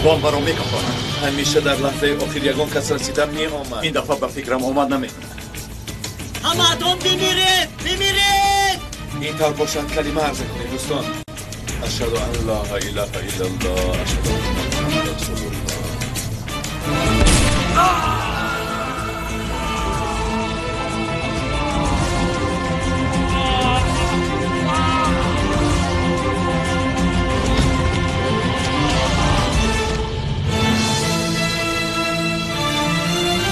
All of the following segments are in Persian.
بمب رو میکاپانم. همیشه در لحظه آخر یگان کس رسیدن میآمد. این دفعه به فکرم آمد نمیکنم. همتون بمیرید. این طور باشد کلمه عرض کنید دوستان. اشهد ان لا اله الا الله اشهد ان محمد رسول الله.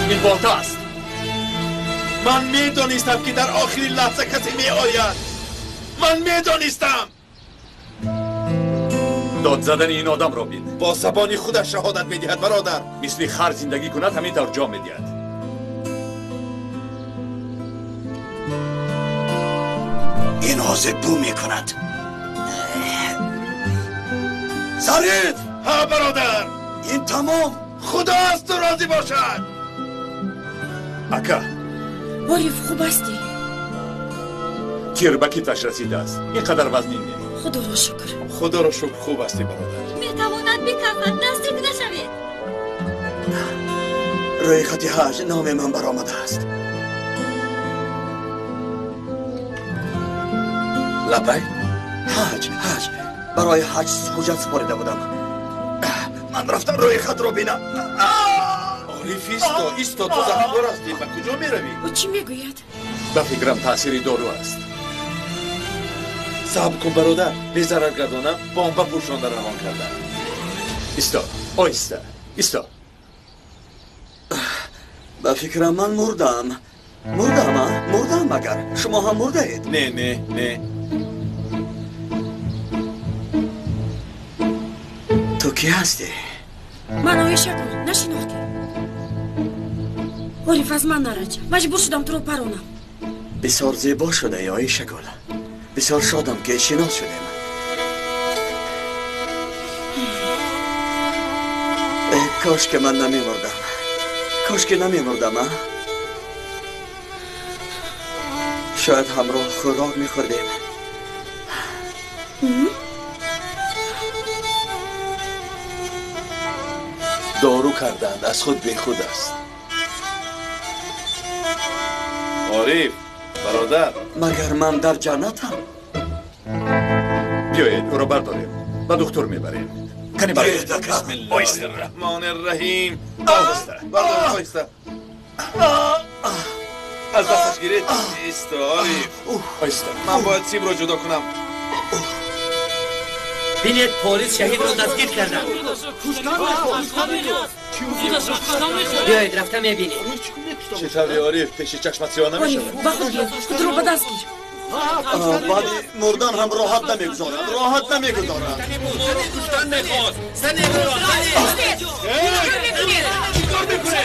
این بالتا است. من میدانستم که در آخرین لحظه کسی می آید. من میدانستم. داد زدن این آدم را بین. با زبانی خودش شهادت میدهد برادر. مثل خر زندگی کند همین در جا میدهد. این حاضر بو میکند. زرید. ها برادر. این تمام. خدا از تو راضی باشد. اکا عارف خوب هستی؟ تیر به کتفش رسیده است. اینقدر وزنی نیست. خدا را شکر. خدا را شکر خوب هستی برادر. میتواند بکفد نزدیک نشوید. روی خط حج نام من برآمده است. لبی؟ حج برای حج حجت سپاریده بودم. من رفتم روی خط رو بینم. عارف ایستا تو زخم‌بار هستی. به کجا میروی؟ او چی میگوید؟ به فکرم تاثیر دارو است. صبر کن برادر. بی ضرر گردانم بمب پوشانده روان کردن. ایستا آیسته ایستا. به فکرم من مردم مگر شما هم مرده اید؟ نه تو کی هستی؟ من آیشه کن نشناختی. عارف از من نرنج. مجبور شدم تو رو پرونم. بسیار زیبا شده ای آیشه گل. بسیار شادم که شناس شدیم. کاش که من نمیمردم. کاش که نمیمردم. شاید همراه خوراک میخوردیم. دارو کردند. از خود بی خود است. عارف برادر. مگر من در جنتم؟ بیایید او را برداریم. به دکتر میبریم. کنی برای بسم الله الرحمن الرحیم. آهسته. برادر آهسته. از دستش گیرید. ایستا عارف. آهسته. من باید سیب را جدا کنم. بینید پلیس شهید را دستگیر کردن. بیایید رفته میبینید. چطوری عارف؟ پیش چشمت سیاه نمیشود؟ عارف بخود بیا. خود رو به دست گیر. بعد مردن هم راحت نمیگذارند. کشتن میخواست. زنی رو را چیکار میکنه؟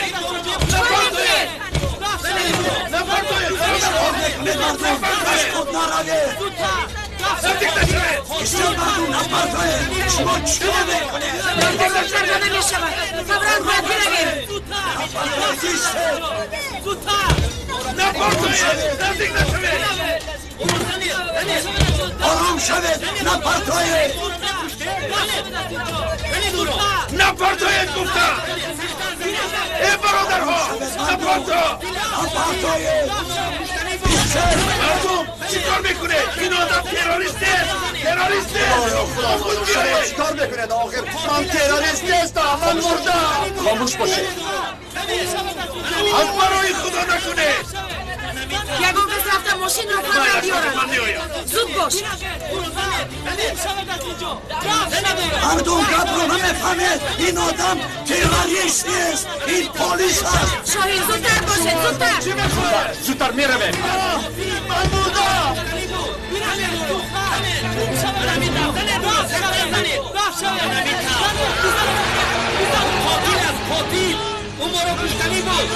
آرام شوید. نپرتایید. نپرتایید گفتم. ای برادرها نپرتا. مردم چیکار میکنه؟ این آدم تروریسته. چیکار میکنید آخر؟ من تروریست نیستم. من مردم. خاموش باشه. از برای خدا نکنه. یگان کس رفته ماشین رو خواهد بیارن. زود باش. مردم گپ رو نمیفهمید. این آدم تروریست نیست. این پلیس است. شاهین زودتر باشه. زودتر میرویم. من مردم. قاتل اون برو کشتنی بود.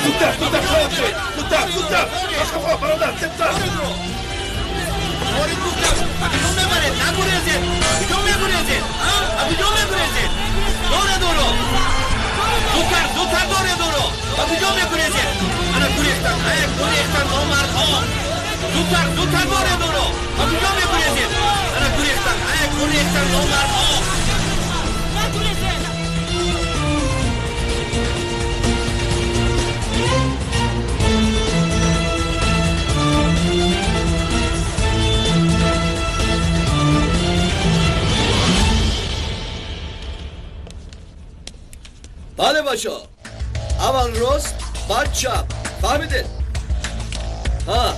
زودتر خواهد شد. زودتر اشکفا برادر زودتر. مورد گفتم کجا میبرید؟ نگریزید. کجا میگریزید؟ کجا میگریزید؟ دورو زودتر دورو. کجا میگریزید؟ انا گریختم. مردها. زودتر دورو. کجا میگریزید؟ انا گریختم. بله بچه اول راست بعد چپ فهمیدید؟ ها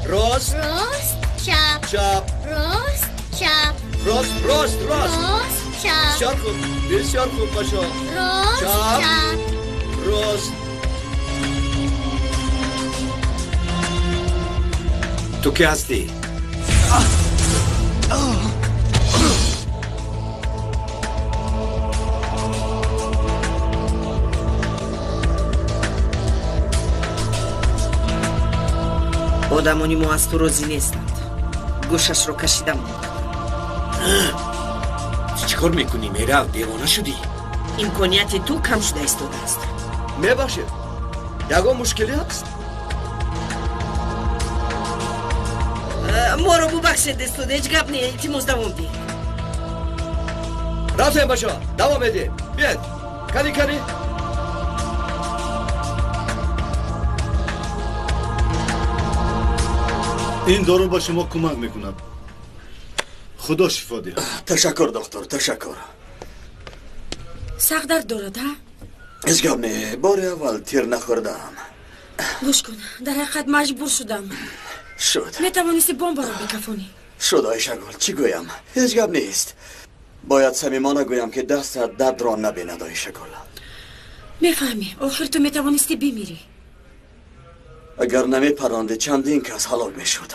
راست راست چپ چپ راست چپ راست راست راست راست چپ بسیار خوب بسیار خوب بچه راست چپ. چپ راست تو کی هستی؟ آدمانی ما از تو راضی نیستند. گوشش رو کشیدم. چیکار میکنی میرا؟ دیوانه شدی؟ امکانیت تو کم شده ایستاده است. میبخشید یگان مشکلی هست؟ ما رو ببخشید ایستاده هیچ گپ نیست. التماس دوام دی. رفتیم بچه دوام بدیم بیاید کلی کلی این دارو با شما کمک میکند. خدا شفا دهد. تشکر دکتر تشکر. سخت درد دارد ها؟ از گپ نه بار اول تیر نخوردم. گوش کن در حقیقت مجبور شدم. شد میتوانستی بمب را بکفانی. شد آیشگل چی گویم؟ هیچ گپ نیست. باید صمیمانه گویم که دستت درد را نبیند آیشگل. میفهمی آخر تو میتوانستی بمیری. اگر نمی پرانده چندین کس هلاک میشد.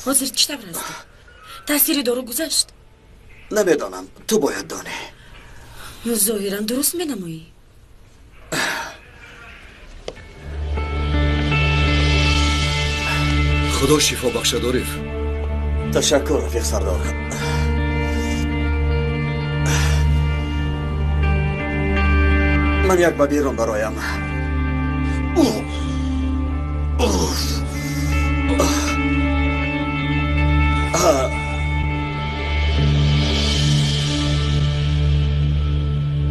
حاضر چطور است؟ تاثیر دارو گذشت؟ نمیدانم تو باید دانی. ظاهرا درست مینمایی. خدا شفا بخشد عارف. تشکر رفیق سردار. من یک با بیرون برایم.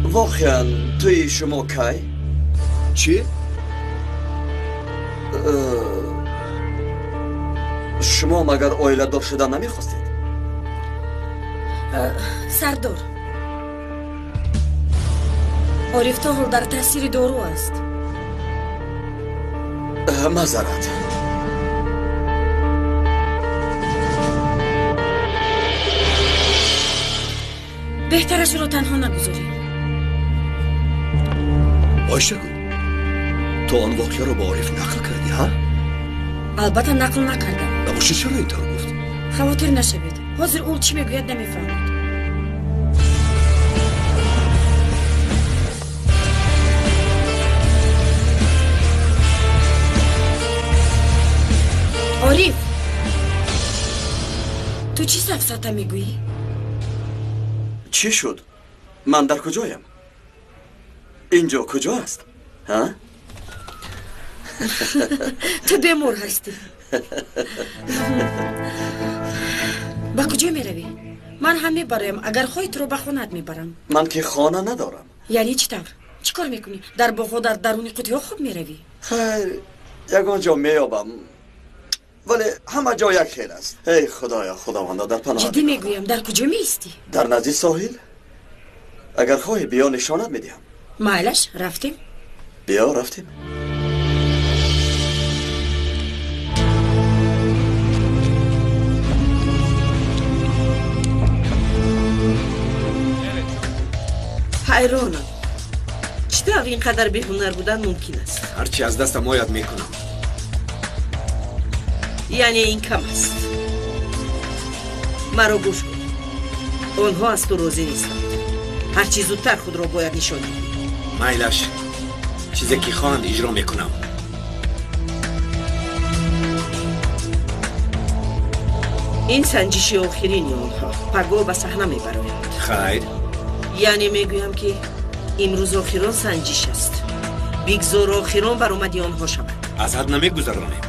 واقعا توی شما کی؟ چی؟ شما مگر اویله دار شدن نمیخواستید؟ سردار عارف تا حال در تاثیر دارو است. معذرت. بهترش رو تنها نگذاری. آیشگل تو آن واقعه رو با عارف نقل کردی ها؟ البته نقل نکردم. نباشه چرا اینطور گفت؟ خواطر نشوید. حاضر اول چی میگوید نمیفهمید. عارف تو چی سفسطه میگویی؟ چی شد؟ من در کجایم؟ اینجا کجا است؟ ها؟ تو بمور هستی. با کجا میروی؟ من هم میبرم. اگر خواهی تو رو به خونت میبرم. من که خانه ندارم. یعنی چی طور؟ چی کار میکنی؟ در باغ در درون قوطی ها خوب میروی؟ خیر یکان جا میابم ولی همه جا یک خیل است. ای خدایا خداوندا در پناه. جدی میگویم در کجا میستی؟ در نزدیک ساحل. اگر خواهی بیا نشانت میدیم. مایلش رفتیم؟ بیا رفتیم. حیرانم چطور اینقدر بی‌هنر بودن ممکن است؟ هرچی از دستم آید میکنم. یعنی این کم است. مرا گوش کن. آنها از تو راضی نیستند. هرچی زودتر خود را باید نشان دهی. مایلش چیزی که خواهند اجرا میکنم. این سنجش آخرین آنها پگاه به صحنه میبراید. خیر یعنی میگویم که امروز آخران سنجش است. بگذار آخران برآمدی آنها شود. از حد نمیگذرانیم.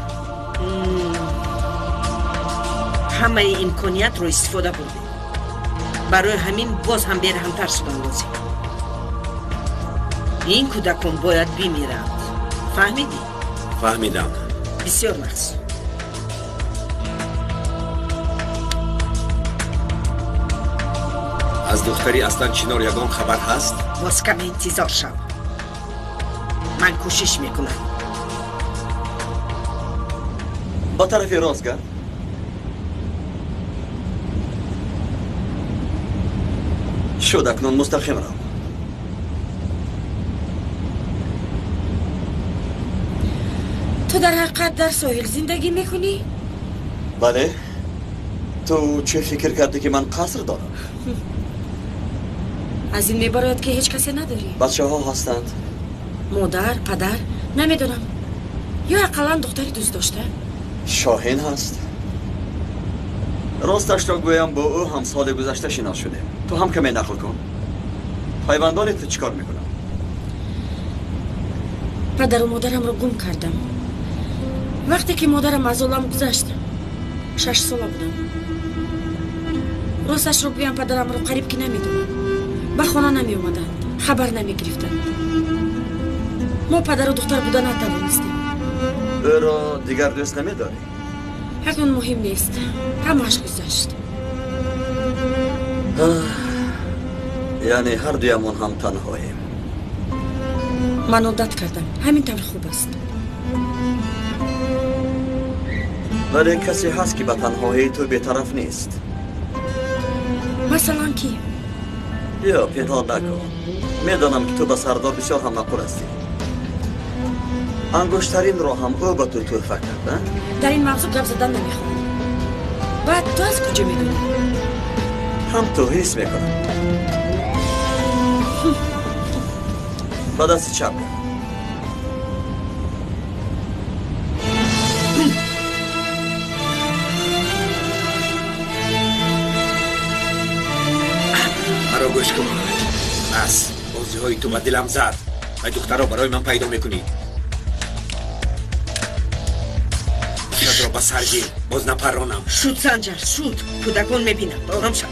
همه امکانیت رو استفاده برده. برای همین باز هم بیرحم‌تر شدن لازم. این کودکان باید بمیرند. فهمیدی؟ فهمیدم. بسیار مخصوص. از دختری اصلا چینار یگان خبر هست؟ باز کم انتظار شو. من کوشش میکنم. با طرف راست گرد. شد اکنون مستقیم رو. تو در حقیقت در ساحل زندگی میکنی؟ بله. تو چه فکر کردی که من قصر دارم؟ از این میباید که هیچ کسی نداری؟ بچه ها هستند. مادر، پدر، نمیدونم. یا اقلا دختری دوست داشته؟ شاهین هست. راستش را گویم با او هم سال گذشته شناس شده. تو هم کمی نقل کن. پیوندان تو چیکار میکنم؟ پدر و مادرم رو گم کردم. وقتی که مادرم از عالم گذشت 6 ساله بودم. راستش رو بگویم پدرم رو قریب که نمیدونم. به خانه نمی اومدند. خبر نمی گرفتند. ما پدر و دختر بودن نتوانستیم. او را دیگر دوست نمیداری؟ اکنون مهم نیست. همه‌اش گذشت. یعنی هر دویمون هم تنهاییم. من عادت کردم. همین طور خوب است. ولی کسی هست که به تنهایی تو بی‌طرف نیست. مثلا کی؟ یا پنهان نکن. میدانم که تو به سردار بسیار هم مقبول هستی. انگشترین رو هم او به تو تحفه کرده. در این موضوع گپ زدن نمیخوام. بعد تو از کجا میدونی؟ هم تو حس میکنم. با دست چپ کن. مرا گوش کن. بس بازی های تو به دلم زد. و دختر را برای من پیدا میکنی. شد را به سرگیر باز نپرانم. شد سنجر شد. کودکان میبینند. آرام شد.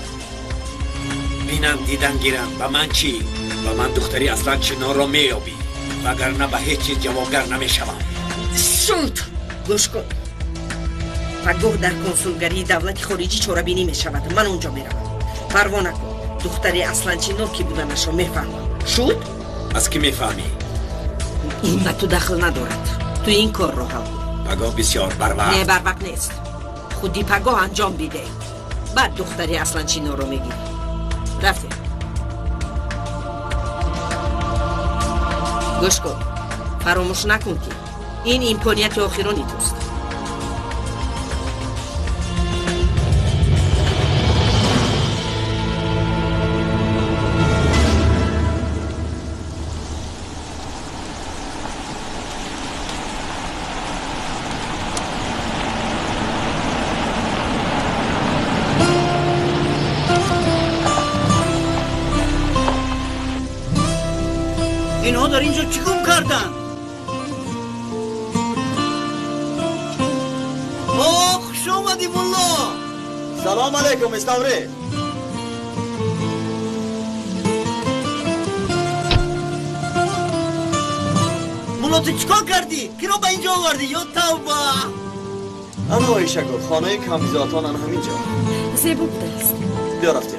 بینم دیدن گیرم. به من چی؟ به من دختری اصلا چنان را میابی. وگرنه به هیچ چیز جوابگر نمیشوم. شد. گوش کن. پگاه در کنسولگری دولت خارجی چاره‌بینی میشود. من اونجا میروم. پروا نکن. دختری اصلا چنان که بودنش را میفهمم. شد؟ از کی میفهمی؟ این به تو دخل ندارد. تو این کار رو هم. پگاه بسیار بر وقت. نه بر وقت نیست. خودی پگاه انجام بیده. بعد دختری اصلا چنان رو میگیری. رفته. گوش کن. فراموش نکن که این امکانیت آخرانی توست. اینها در اینجا چی گم کردن؟ خوش اومدی ملا. سلام علیکم استوری. ملا تو چیکار کردی؟ کی رو به اینجا آوردی؟ یا توبه. انا عایشه گل خانه کمیزاتان همینجا. زیبا بوده است. بیا رفتیم.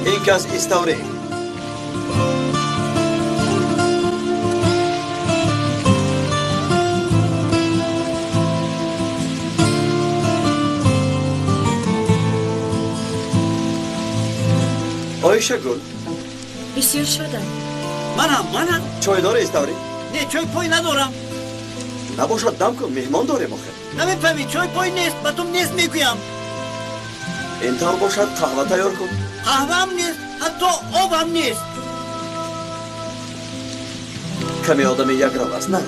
این کس استوری. عایشه گل. بسیار شدم. منم. چای داره استوری؟ نه چای پای ندارم. نباشد دم کن مهمان داریم آخه. نمیفهمی چای پای نیست. به تو نیست میگویم. این طور باشد قهوه تیار کن. قهوه هم نیست. حتی آب هم نیست. کمی آدم یک رو است نه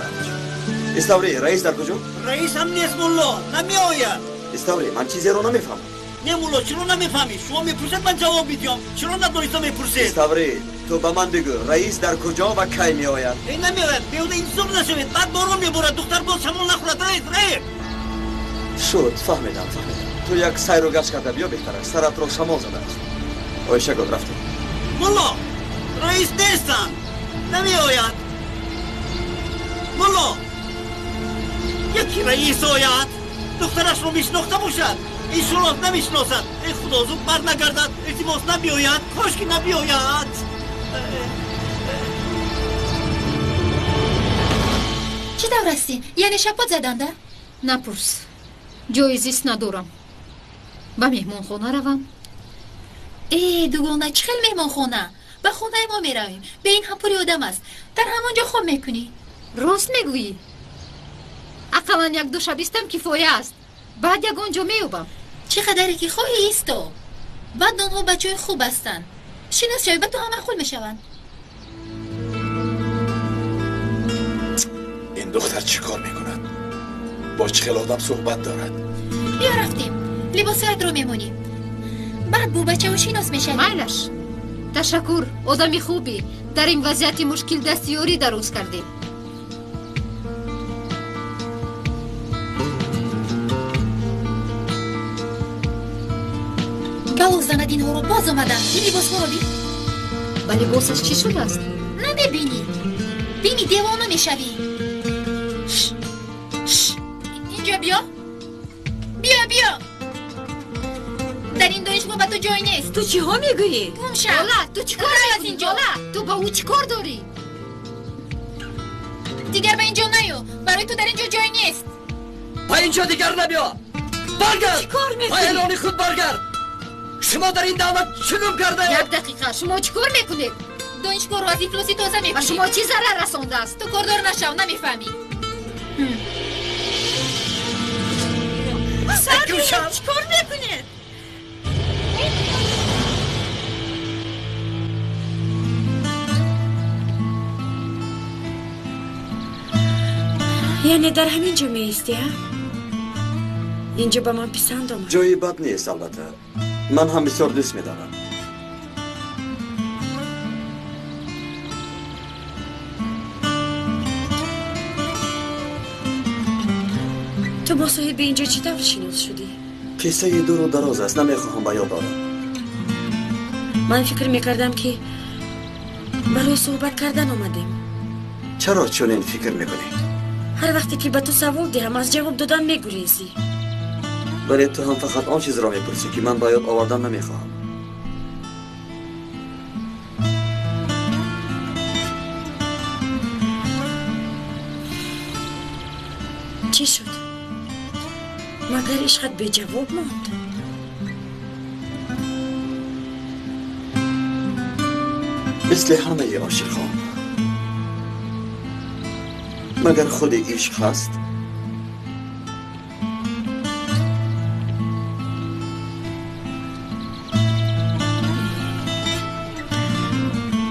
استوری. رئیس در کجا؟ رئیس هم نیست ملا. نمی آید. استوری من چیزی رو نمیفهمم. نه ملا چرا نمیفهمی؟ شما میپرسید من جواب میدم. چرا نداری تو میپرسید؟ استوری تو به من بگو رئیس در کجا و کی می آید؟ این نمیاد بیوده این صبح نشوید بعد بارون میبورد دختر باز شمال نخورد رئیس شد فهمیدم تو یک سیر و گشت کرده بیا بهتر است سرت رو شمال زده است آیشه گفت رفتیم ملا رئیس نیستن نمی آید ملا یکی رئیس آید دخترش رو میشناخته باشد این شناخت نمیشناسد ای خدا زود بر نگردد التماس نمی آید کاش که نمی آید چی دور هستی؟ یعنی شپات زدنده؟ نپرس جایزیست ندارم با مهمان خونه روم ای دوگانه چه خیلی مهمان خونه به خونه ما می رویم به این هم پوری آدم است در همانجا خواب میکنی راست میگویی اقلا یک دو شبیستم کفایه است بعد یک اونجا میوبم چه قدری که خواهی ایستو بعد آنها بچه های خوب هستن شناس شوی به تو همه خول میشوند این دختر چی کار میکند؟ با چه خیلی آدم صحبت دارد؟ بیا رفتیم لباسایت رو میمونیم بعد بو بچه ها شناس میشویم مایلش تشکر آدمی خوبی در این وضعیت مشکل دستیاری درست کردی گلو زند این ها رو باز آمدن این لباس ها رو بی با لباسش چی شده است؟ نمیبینی بینی دیوانه میشوی اینجا بیا بیا در این دانشگاه به تو جای نیست تو چی ها میگویی؟ گمشم تو چی کار میکنی اینجا؟ تو با او چی کار داری؟ دیگر به اینجا نیو برای تو در اینجا جای نیست با اینجا دیگر نبیا برگرد چی کار میکنی؟ با اعلان خود برگرد شما در این دعوت چگم کرده؟ یک دقیقه شما چی کار میکنید؟ دانشگاه رو از افلاسی تازه میکنی و شما چی ضرر رسانده است؟ تو کاردار نشو نمیفهمی سرگیم چی کار میکنید؟ یعنی در همین جا میستی ها؟ اینجا با من پسند آمد جایی بد نیست البته من هم بسیار دوست میدارم تو با صاحب اینجا چی طور شناس شدی؟ قصه دور و دراز است نمیخواهم بیان دارم من فکر میکردم که برای صحبت کردن آمدیم چرا چنین فکر میکنی؟ هر وقتی که به تو سوال دهم از جواب دادن میگریزی ولی تو هم فقط آن چیز را میپرسی که من باید آوردن نمیخواهم چی شد؟ مگر عشقت به جواب ماند؟ مثل همه عاشقان مگر خود عشق هست؟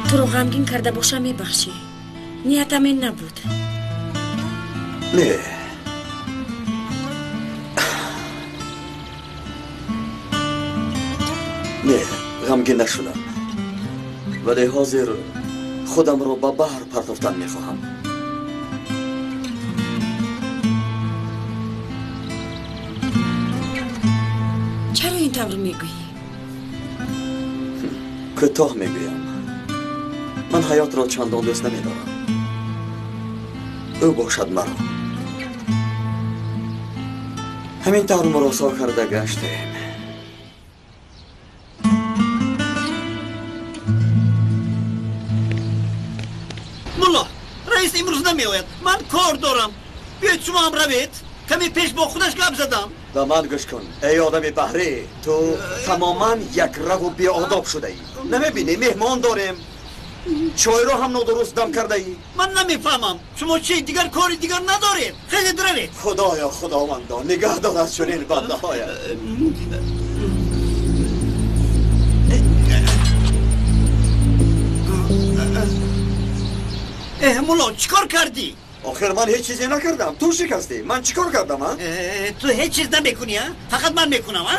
تو رو غمگین کرده باشم میبخشی نیتم این نبود نه غمگین نشدم ولی حاضر خودم رو به بحر پرتافتن میخواهم چرا این طور میگویی؟ کوتاه میگویم من حیات را چندان دوست نمیدارم او باشد مرا همین طور مراسا کرده گشتیم ملا رئیس امروز نمی آید من کار دارم بیاید شما هم روید کمی پیش با خودش گپ زدم به من گوش کن ای آدم بحری تو تماما یک رو بی آداب شده ای نمیبینی مهمان داریم چای رو هم نادرست دم کرده ای من نمیفهمم شما چی دیگر کاری دیگر ندارید خیلی دروید خدایا خداوندا نگه دار از چنین بنده های ملا چیکار کردی؟ آخر من هیچ چیزی نکردم تو شکستی من چیکار کردم ها؟ تو هیچ چیز نمیکنی ها؟ فقط من میکنم ها؟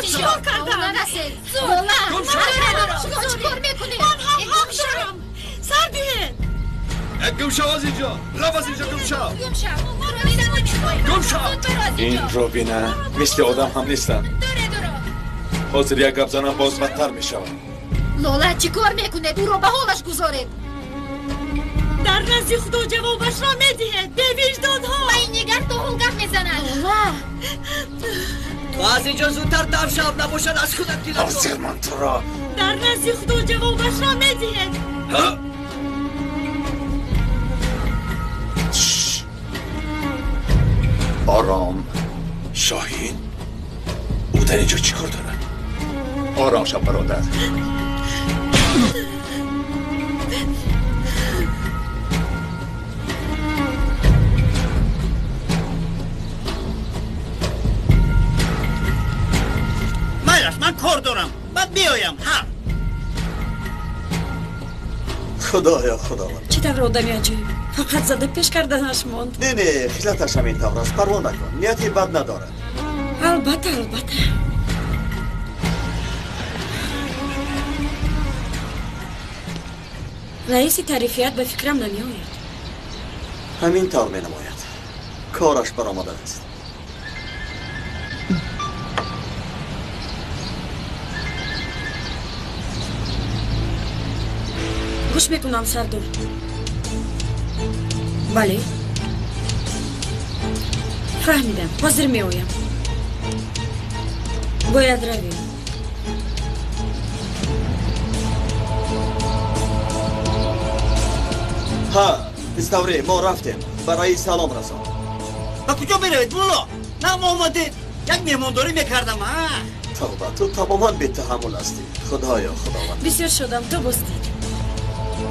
چیکار کردم؟ چیکار میکنی؟ من هم حق دارم. سر بیه. گم شو از اینجا. رفت از اینجا گم شو. گم شو. این رو بینه مثل آدم هم نیستن. حاضر یک گپ زنم باز بدتر میشود. لالا چیکار میکنه؟ او رو به حالش گذارید. در نزد خدا جوابش را میدهد. به وجدان ها. این نگر تو هلگف میزند. تو از اینجا زودتر دم شب نباشد از خودت دیدم. حاضر من تو را. در نزد خدا جوابش را میدهد. آرام. شاهین او در اینجا چی کار دارن؟ آرام شب برادر. من کار دارم. من بیایم. ها. خدایا خداوند. چی طور آدمی عجیب؟ فقط زده پیش کردنش موند. نه خیلتش هم این طور است. پروا نکن. نیتی بد ندارد. البته رئیس تعریفیت به فکرم نمی آید. همین طور می نماید. کارش برآمده است. گوش میکنم سردار. بله فهمیدم. حاضر می آیم. باید رویم. ها استوری ما رفتیم. برای سلام رسان. با کجا میروید مولا؟ نه آمده یک مهمانداری میکردم. توبه تو تماما بی تحمل هستی. خدایا خداوند. بسیار شدم تو بستید.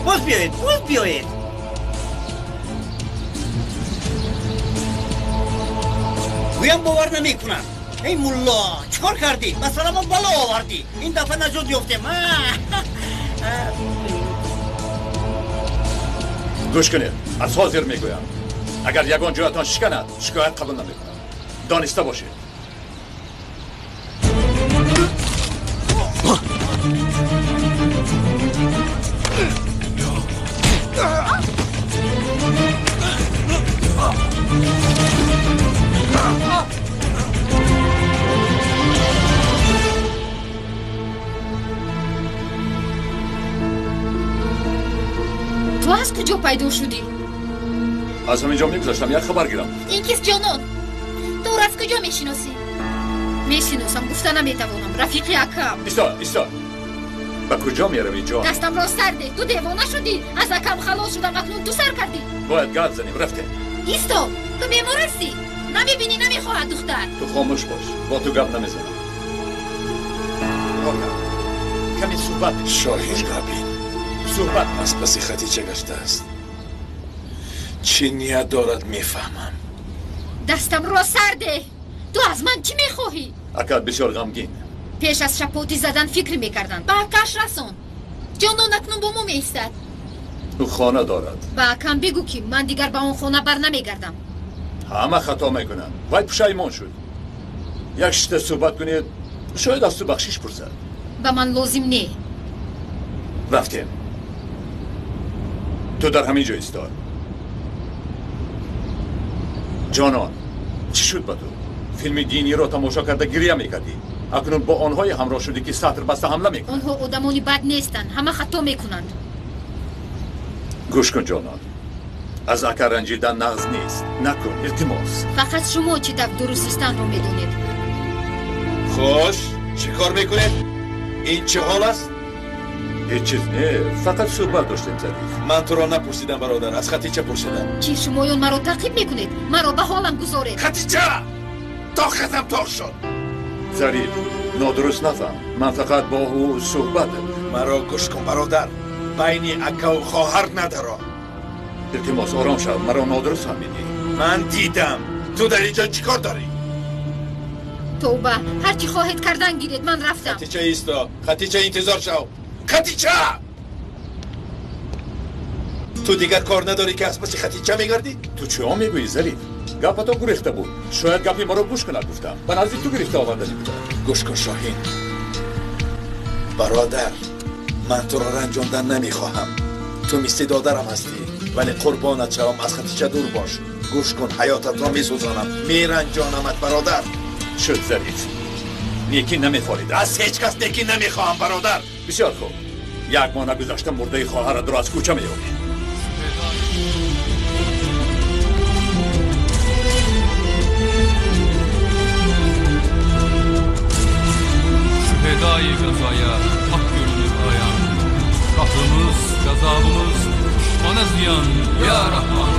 باز بیایید. گویم باور نمیکنم. ای مولا چکار کردی؟ مثلا ما بالا آوردی. این دفعه نجات یافتیم. گوش کنید. از حاضر میگویم اگر یگان جایتان شکند شکایت قبول نمیکنم. دانسته باشید. تو از کجا پیدا شدی؟ از همینجا میگذاشتم یک خبر گیرم. این کیست جانون؟ تو از کجا میشناسی؟ میشناسم. گفتن نمیتوانم. رفیقی اکم. ایستا به کجا میروی جان؟ دستم راست کرده. تو دیوانه شدی. از اکم خلاص شدم. اکنون تو سر کردی. باید گرد زنیم. رفتیم. ایستا تو بیمار هستی. نمیبینی نمیخواهد دختر. تو خاموش باش. با تو گپ نمیزنم. کمی صحبت. شاهین ربین صحبت از پس خدیجه گشته است. چی نیت دارد میفهمم. دستم را سرده. تو از من چی میخواهی؟ اکاد بسیار غمگین. پیش از شپوتی زدن فکر میکردن. به کش رسون. جانون اکنون با ما میستد. او خانه دارد. با اکم بگو که من دیگر با اون خانه بر نمیگردم. همه خطا میکنن. وای پشیمان شد. یک شته صحبت کنید شاید از تو بخشش پرسد. به من لازم نه. رفتیم. تو در همین جا ایستاد. جانان چی شد با تو؟ فیلم دینی رو تماشا کرده گریه میکردی. اکنون با آنهای همراه شدی که سطر بسته حمله میکنند. آنها آدمانی بد نیستند. همه خطا میکنند. گوش کن جانان. از اکر رنجیدن نغز نیست. نکن التماس. فقط شما چی در درستستان رو میدونید. خوش چی کار میکنید؟ این چه حال است؟ هیچ چیز نه. فقط صحبت داشتیم ظریف. من تو را نپرسیدم برادر. از خدیجه پرسیدم. چی شمایون مرا تعقیب میکنید؟ مرا به حالم گذارید. خدیجه طاقتم تار شد. ظریف نادرست نفهم. من فقط با او صحبت دارم. مرا گوش کن برادر. بین اکا و خواهر ندارم. التماس آرام شو. مرا نادرست هم میدی. من دیدم. تو در اینجا چیکار داری؟ توبه هرچی خواهد کردن گیرید. من رفتم. خدیجه ایستا. خدیجه انتظار شو. خدیجه تو دیگر کار نداری که از پس خدیجه میگردی؟ تو چه ها میگویی ظریف؟ گپ تو گریخته بود. شاید گپی مرا گوش کنه گفتم. به نزدیک تو گرفته آوردنی بوده. گوش کن شاهین برادر من تو را رنجاندن نمیخواهم تو مثل دادرم هستی ولی قربانت شوم از خدیجه دور باش گوش کن حیاتت را میسوزانم میرنجانمت برادر شد ظریف نیکی نمیفارید از هیچ کس نیکی نمیخواهم برادر بسیار خوب یک ماه نگذشته مرده خواهرت را از کوچه میاری Şühedai gazaya hak görünür ayan Kahrımız, gazabımız bana ziyan ya Rahman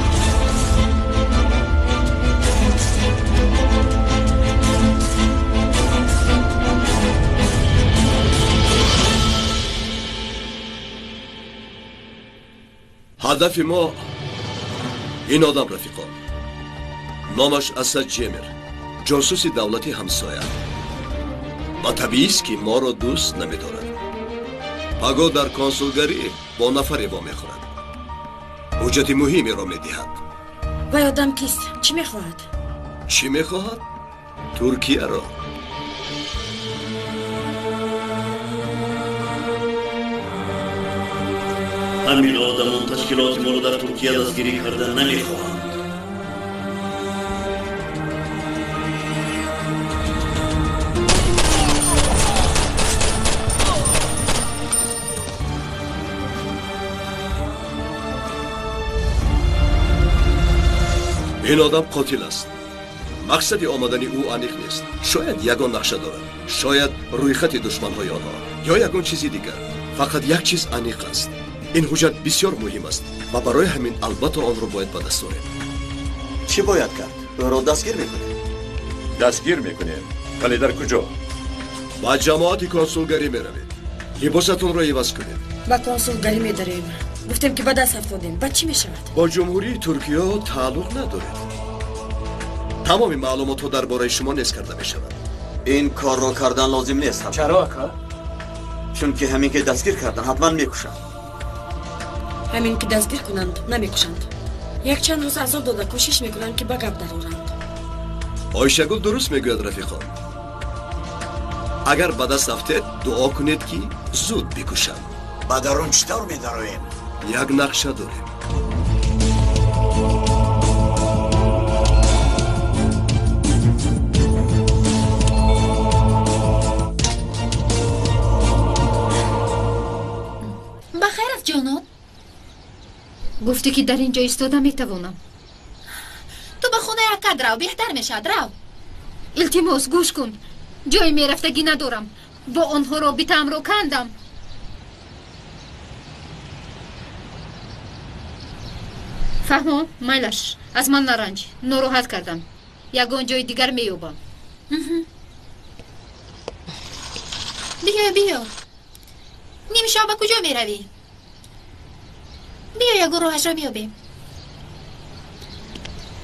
هدف ما این آدم رفیقا نامش اسد جمر جاسوس دولتی همسایه و طبیعی است که ما را دوست نمی‌دارد پگاه در کنسولگری با نفری وا می‌خورد حجت مهمی را می‌دهد وای آدم کیست؟ چی می‌خواهد؟ چی می‌خواهد؟ ترکیه را همین آدمان تشکیلات ما را در ترکیه دستگیری کردن نمی‌خواهند این آدم قاتل است مقصد آمدن او انیق نیست شاید یگان نقشه دارد شاید روی خط دشمن‌های آنها یا یگان چیزی دیگر فقط یک چیز انیق است این حجت بسیار مهم است و برای همین البته آن را باید به دست آوریم چی باید کرد؟ او را دستگیر میکنیم دستگیر میکنیم ولی در کجا؟ با جماعت کنسولگری میروید لباستون را عوض کنید با کنسولگری میداریم گفتیم که با دست افتادیم بعد چی میشود؟ با جمهوری ترکیه تعلق ندارید تمام معلومات ها درباره شما نیز کرده میشود این کار را کردن لازم نیست چرا اکا؟ چون که همین که دستگیر کردن حتما میکشند همین که دستگیر کنند نمیکشند یک چند روز عذاب داده کوشش میکنند که به گپ درآورند آیشگل درست میگوید رفیقان اگر به دست افتید دعا کنید که زود بکشند با درون چطور میداریم؟ یک نقشه داریم بخیر است جانم گفتی که در اینجا ایستاده میتوانم تو به خونه اکد رو بهتر میشد رو التماس گوش کن جای میرفتگی ندارم با آنها را بیتم رو کندم فهمم میلش از من نرنج ناراحت کردم یگان جای دیگر میوبم بیا نیم شب کجا میروی بیا یگان راهش را میابیم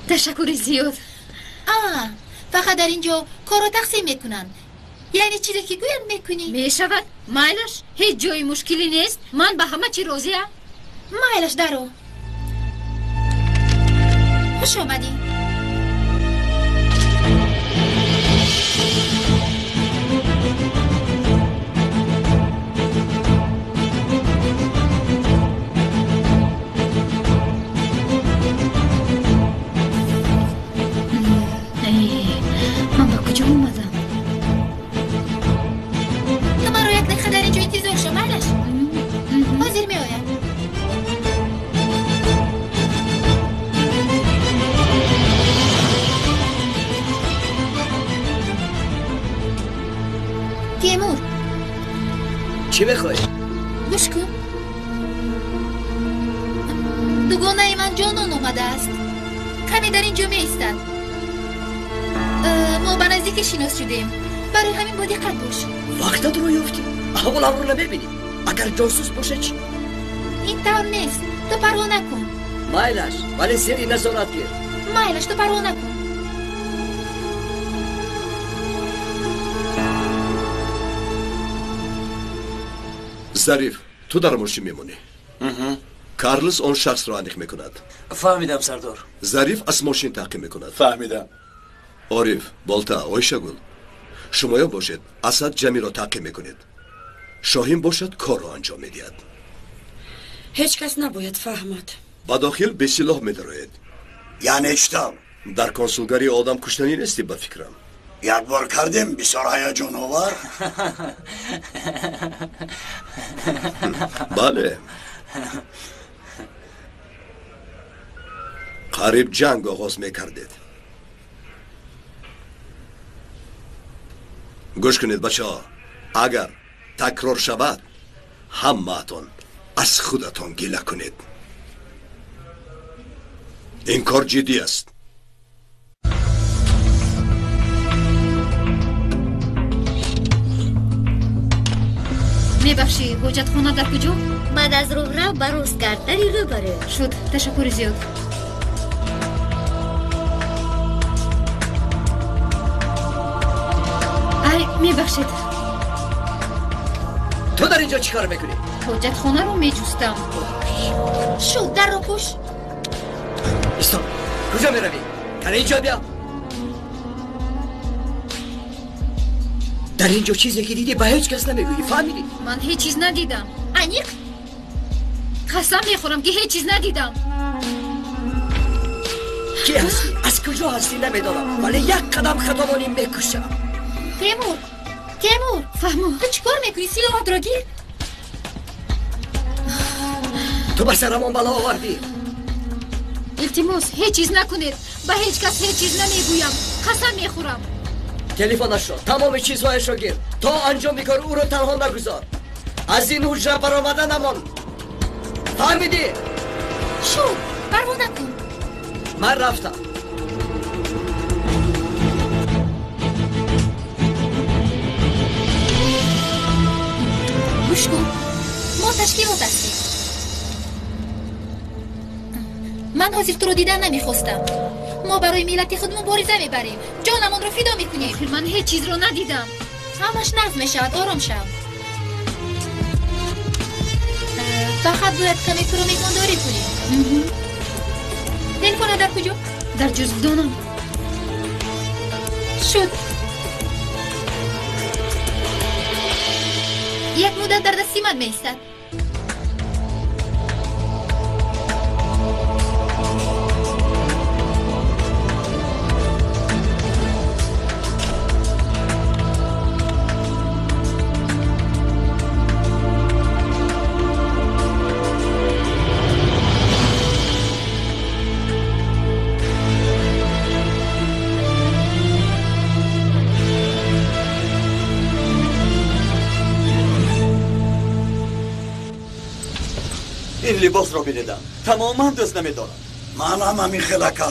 تشکر زیاد فقط در اینجا کارو تقسیم میکنن یعنی چیزی که گوید میکنی میشود میلش هیچ جای مشکلی نیست من به همه چی راضیم میلش درو خوش آمدی من با کجا اومدم تو من رو یک دقیقه در اینجا انتظار شو میلش حاضر می آیم تیمور چی بخوای؟ گوش کن دوگانه من جانان اومده است کمی در اینجا می ایستد ما به نزدیک شناس شدیم برای همین با دقت باش وقتت رو یافتی اول رو نمیبینی اگر جاسوس باشه چی؟ این طور نیست تو پروا نکن مایلش ولی سری نظارت گیر مایلش تو پروا نکن ظریف تو در ماشین میمونی کارلس اون شخص را انیق میکند فهمیدم سردار ظریف از ماشین تعقیب میکند فهمیدم عارف بالتا آیشگل شمایا باشد اسد جمی را تعقیب میکنید، شاهین باشد کار را انجام میدهد. هیچ کس نباید فهمد. با داخل به سلاح میدراید. یعنی چطور؟ در کنسولگری آدم کشتنی نیستی به فکرم. یک بار کردیم بسیار هیجان آور. بله. قریب جنگ آغاز میکردید. گوش کنید بچه ها، اگر تکرار شود همه‌تان از خودتان گله کنید. این کار جدی است. میبخشی حجت خونه در کجا؟ بعد از رو به روزگرد دری رو بره. شد، تشکر زیاد. ای میبخشید. تو در اینجا چیکار میکنی؟ حجت خونه رو میجوستم. شد در رو پوش. ایستان، کجا میروی؟ در اینجا بیا. در اینجا چیزی که دیدی به هیچ کس نمیگویی، فهمیدی؟ من هیچ چیز ندیدم. انیق قسم میخورم که هیچ چیز ندیدم. کی هستی؟ از کجا هستی نمیدانم، ولی یک قدم خطابانی میکشم. تیمور فهمو تو چیکار میکنی؟ سلاحات را گیر. تو به سرمان بلا آوردی. التماس هیچ چیز نکنید، به هیچ کس هیچ چیز نمیگویم، قسم میخورم. تلفنش را، تمام چیزهایش را گیر. تا انجام کار او رو تنها نگذار. از این حجره برآمده نمان. فهمیدی؟ شد پروا نکن. من رفتم. گوش کن، ما تشکیلات هستیم. من حاضر تو رو دیدن نمیخواستم. ما برای ملت خود مبارزه میبریم، جانمون رو فدا میکنیم. من هیچ چیز رو ندیدم. همش نظم میشود، آرام شو. فقط باید کمی تو رو میهمانداری کنیم. تلفن در کجا؟ در جزدانم. شد. یک مدت در دستی من میستد. این لباس را بینیدم، تماما دوست نمیدارم. من هم همین خلکه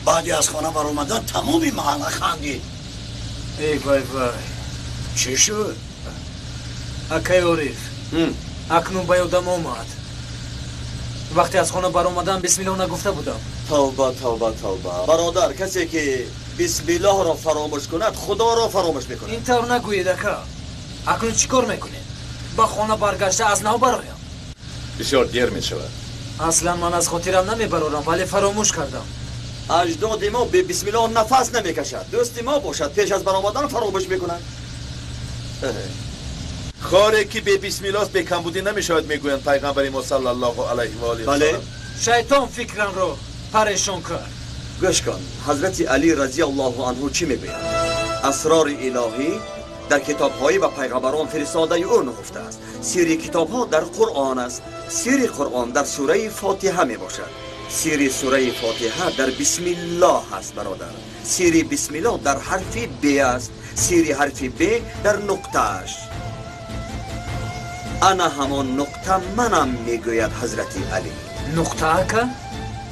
بعدی از خانه بر اومدن تمامی محله خندید. ای وای وای، چی شد؟ اکای عریف اکنون به یادم آمد وقتی از خانه بر اومدم بسم الله نگفته بودم. توبه توبه توبه برادر، کسی که بسم الله را فراموش کند خدا را فراموش میکند. اینطور نگویید اکا. اکنون چیکار میکنید؟ به خانه برگشته از نو برایم. بسیار دیر می شود. اصلا من از خاطرم نمیبرارم، ولی فراموش کردم. اجداد ما به بسم الله نفس نمیکشد. دوست ما باشد پیش از برآمدن فراموش میکنند. کاری که به بسم الله به کمبودی نمیشود میگویند پیغمبر ما صلی الله علیه و آله. بله. شیطان فکرم رو پریشان کرد. گوش کن، حضرت علی رضی الله عنه چی میگوید؟ اسرار الهی در کتاب‌های و پیغمبران فرستاده او نهفته است. سیر کتاب‌ها در قرآن است. سیر قرآن در سوره فاتحه می باشد. سیر سوره فاتحه در بسم الله است برادر. سیر بسم الله در حرف ب است. سیر حرف ب در نقطه‌اش. انا همان نقطه منم میگوید حضرت علی. نقطه که؟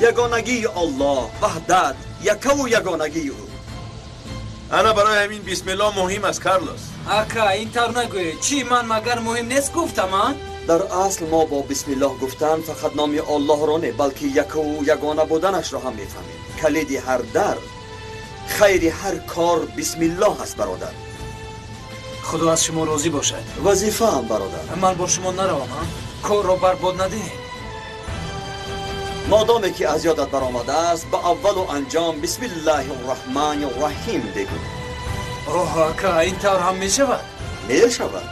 یگانگی الله، وحدت، یک و یگانگی او. انا برای همین بسم الله مهم است کارلوس. اکا اینطور نگویید. چی من مگر مهم نیست گفتم من؟ در اصل ما با بسم الله گفتن فقط نام الله را نه، بلکه یک و یگانه بودنش را هم میفهمیم. کلید هر در، خیر هر کار بسم الله است برادر. خدا از شما راضی باشد. وظیفه هم برادر. من با شما نروم، کار را برباد ندهید. مادامی که از یادت برآمده است، به اول و انجام بسم الله الرحمن الرحیم بگو. اوه آقا این طور هم می شود؟ می شود.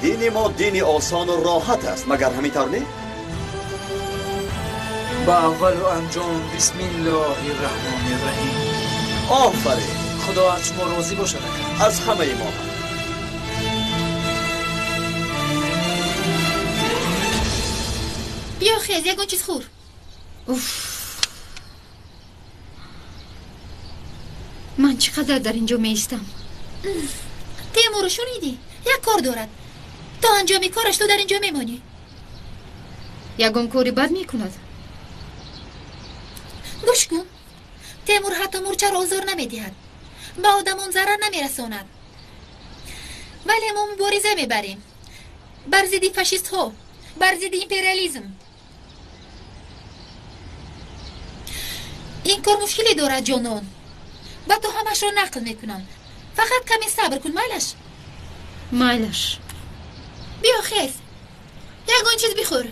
دین ما دین آسان و راحت است مگر همین طور نه؟ با اول و انجام بسم الله الرحمن الرحیم. آفرین. خدا از شما راضی باشد. از همه ما. بیا خیز یکون چیز خور. من چقدر در اینجا میستم. تیمور رو شنیدی؟ یک کار دارد. تا انجام کارش تو در اینجا میمانی. یگون کاری بد میکند. گوش کن. تیمور حتی مورچه را آزار نمیدهد. به آدمان ضرر نمیرساند. ولی ما مبارزه میبریم. بر ضد فاشیست ها، بر ضد امپریالیسم. این کار مشکلی دارد جانان. با تو همش را نقل میکنم. فقط کمی صبر کن مایلش. بیا خیز یگون چیز بخور.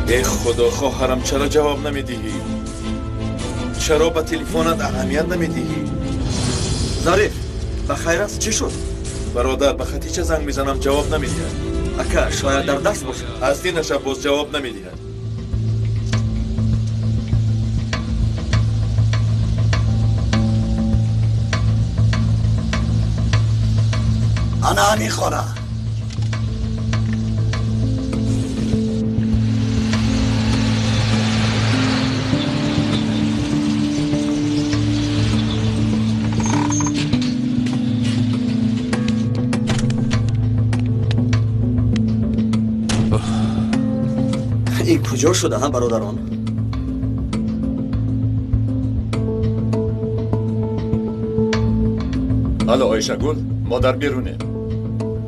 ای خدا خواهرم چرا جواب نمیدهی؟ چرا به تلفنت اهمیت نمیدهی؟ ظریف بخیر است چی شد؟ برادر به خطیچه زنگ میزنم جواب نمیدهد. اکا شاید در دست باشه. از دینش باز جواب نمیدهد. انا میخوره. این کجا شده هم برادران؟ الو آیشه گل مادر بیرونه.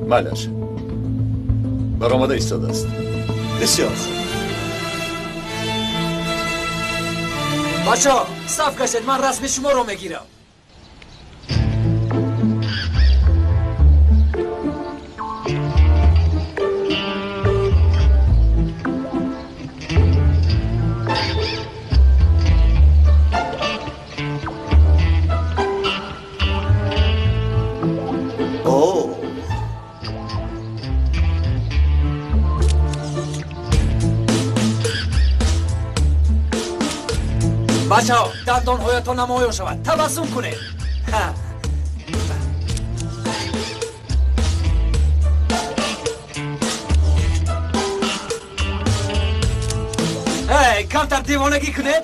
مالش برآمده ایستاده است. بسیار خوب. بچه‌ها صف کشید من رسم شما رو میگیرم. بچه‌ها دندان‌هایتان نمایان شود. تبسم کنید. کمتر دیوانگی کنید.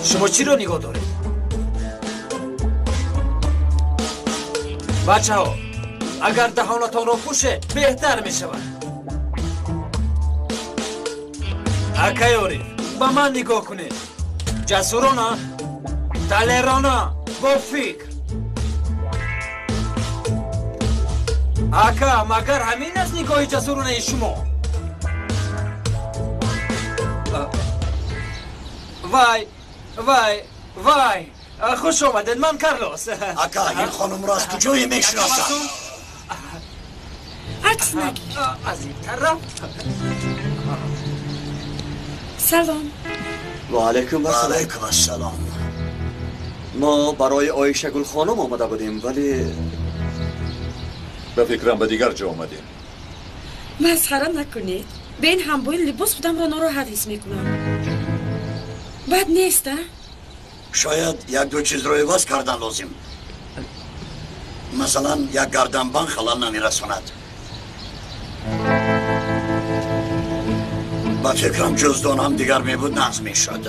شما چی رو نگاه دارید؟ بچه ها اگر دهانتان رو پوشه بهتر می شود. اکایوری با من نگاه کنید. جسورانه دلیرانه با فکر. اکا مگر همین از نگاه جسورانه شما؟ وای خوش آمدید. من کارلوس. اکا این خانم را از کجایی میشناسم؟ عکس نگیر. از این طرف. سلام. و علیکم السلام. علیکم السلام. ما برای آیشه گل خانم آمده بودیم ولی به فکرم به دیگر جا آمدیم. مسخره نکنید. به این همبوی لباس بودم را ناراحت حس میکنم. بد نیست. شاید یک دو چیز رو عوض کردن لازم. مثلا یک گردنبند خلل نمیرساند. با فکرم جزدان هم دیگر میبود نقض میشد.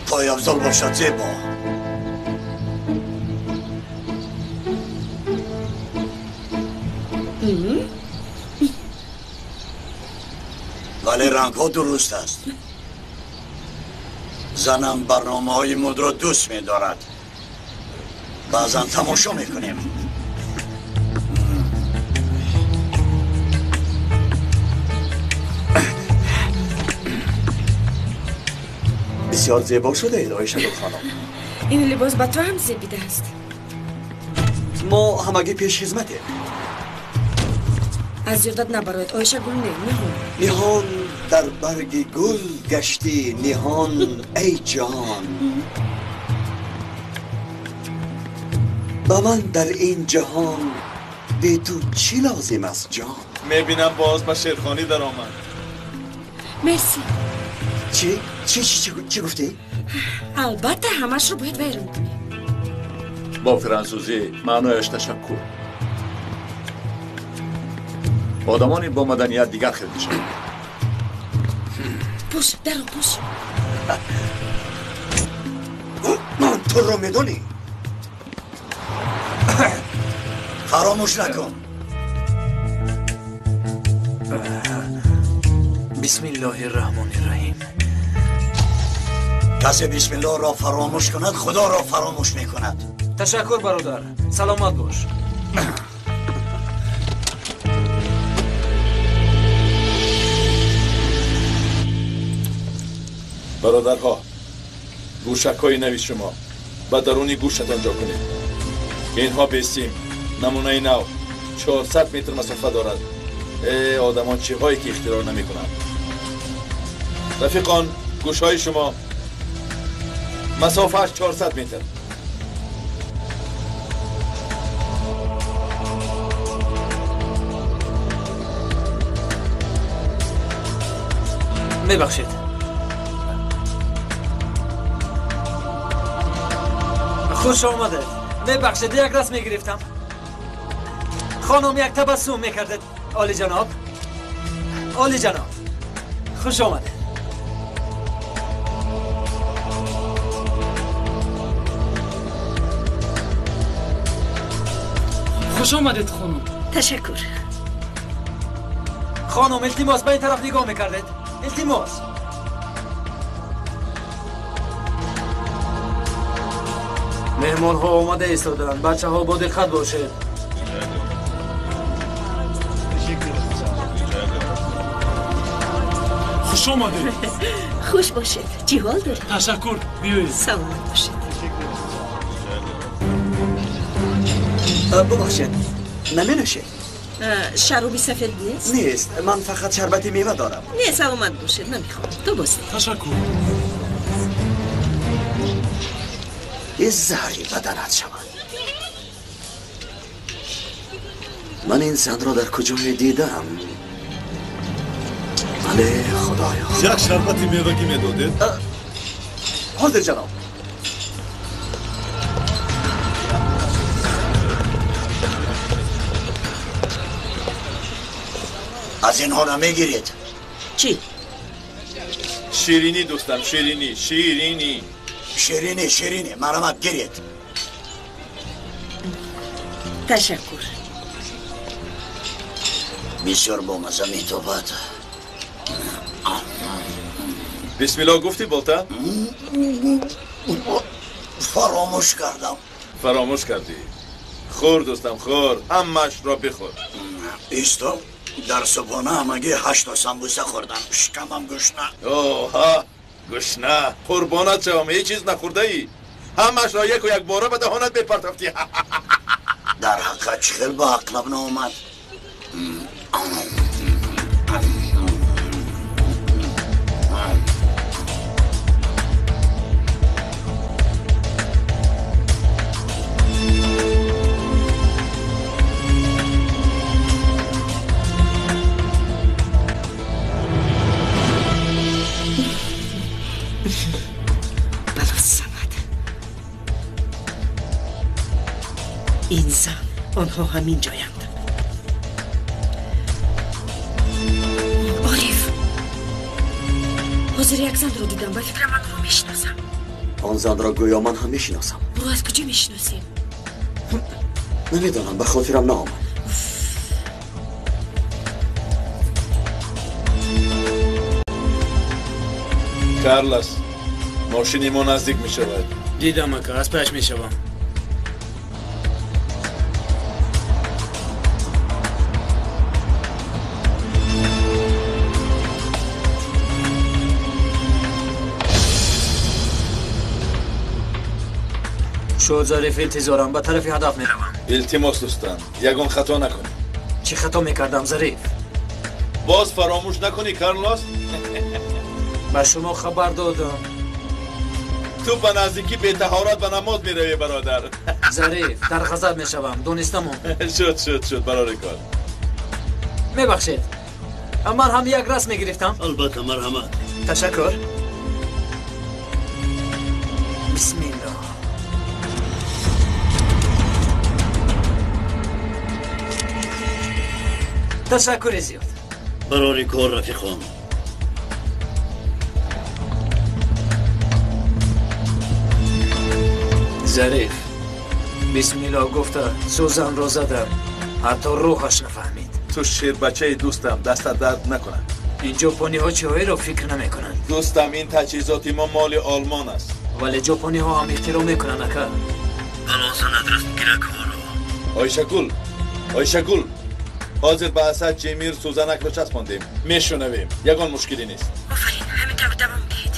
پای افضل باشد زیبا. ولی رنگ ها درست است. زنم برنامه های مد را دوست می دارد. بعضا تماشا می کنیم. بسیار زیبا شده اید آقای شاداب خانم. این لباس به تو هم زیبیده است. ما همگی پیش خدمتیم. از یادت نبراید آیشه گل نهان. نهان در برگ گل گشتی نهان ای جان. با من در این جهان به تو چی لازم است جان؟ میبینم باز به شیرخانی در آمد. مرسی. چی گفتی؟ البته همش رو باید بیرون کنی. با فرانسوزی معنایش تشکر. آدمانی با مدنیت دیگر خیلی شد. پوش درو پوش. من تو رو میدونی؟ فراموش نکن. بسم الله الرحمن الرحیم. کسی بسم الله را فراموش کند خدا را فراموش می کند. تشکر برادر. سلامت باش. برادرها گوشک های نوی شما به درونی گوشتان جا کنید. اینها بیستیم نمونه نو 400 متر مسافه دارد. آدمان چی هایی که اختراع نمی کنند. رفیقان گوش های شما مسافه 400 متر. میبخشید. خوش آمده. میبخشید یک دست میگرفتم. خانم یک تبسم میکردید. عالی جناب. عالی جناب. خوش آمده. خوش آمدید خانم. تشکر. خانم التماس به این طرف نگاه میکردید. التماس. مهمان ها آمده ایستادند. بچه ها با دقت باشید. خوش آمدید. خوش باشید. چی حال دارید؟ تشکر. بیایید. سلامت باشید. ببخشید نمی نوشید؟ شرابی سفید نیست؟ نیست. من فقط شربت میوه دارم. نه سلامت باشید. نمیخوام. تو باشید. تشکر. یه زهری بدنت شود. من این زن را در کجای دیدم؟ بله خدایا. یک شربتی میوگی میدادید؟ حاضر جناب. از اینها نمیگیرید. چی؟ شیرینی دوستم شیرینی شیرینی شیرینی شیرینی مرامت گیرید. تشکر. بسیار با مزه میتابد. بسم الله گفتی بولتا؟ فراموش کردم. فراموش کردی. خور دوستم خور. همش را بخور. ایستا در صبحانه همگی 8 سمبوسه خوردم. شکمم گشنه. اوه گشنه. قربانت شوم. هیچ چیز نخورده ای؟ همش را یک و یک باره به دهانت بپرتفتی. در حقیقت خیلی با عقلم نامد. این زن آنها همین جایند. عارف حاضر یک زن رو دیدم. به فکر من رو میشناسم. آن زن را گویا من هم میشناسم. رو از کجا میشناسیم؟ نمیدانم به خاطرم نآمد. کارلوس ماشینی ما نزدیک می شود. دیدم اکا از پش می شوم. شو ظریف التزارم به طرف هدف می روم. التماس دوستان یگان خطا نکنی. چی خطا میکردم ظریف؟ باز فراموش نکنی کارلوس. به شما خبر دادم. تو به نزدیکی به طهارت به نماز می روی برادر. ظریف در غضب می شوم دونستم. شد برای کار. میبخشید من هم یک راست میگرفتم. البته مرحمت. تشکر. بسم الله. تشکر زیاد. برای کار رفیقان. ظریف بسم الله گفته سوزن رو زدم حتی روحش نفهمید. تو شیر بچه دوستم دست درد نکنه. این ژاپنی ها چیهایی رو فکر نمی کنن. دوستم این تجهیزاتی ما مال آلمان است. ولی ژاپنی ها هم احترام میکنن اکا. الان ادرس میگیره کارو. آیشه گل حاضر به اسد جمیر سوزنک رو چسباندیم. میشنویم یگان مشکلی نیست. آفرین همین طور دوام دهید.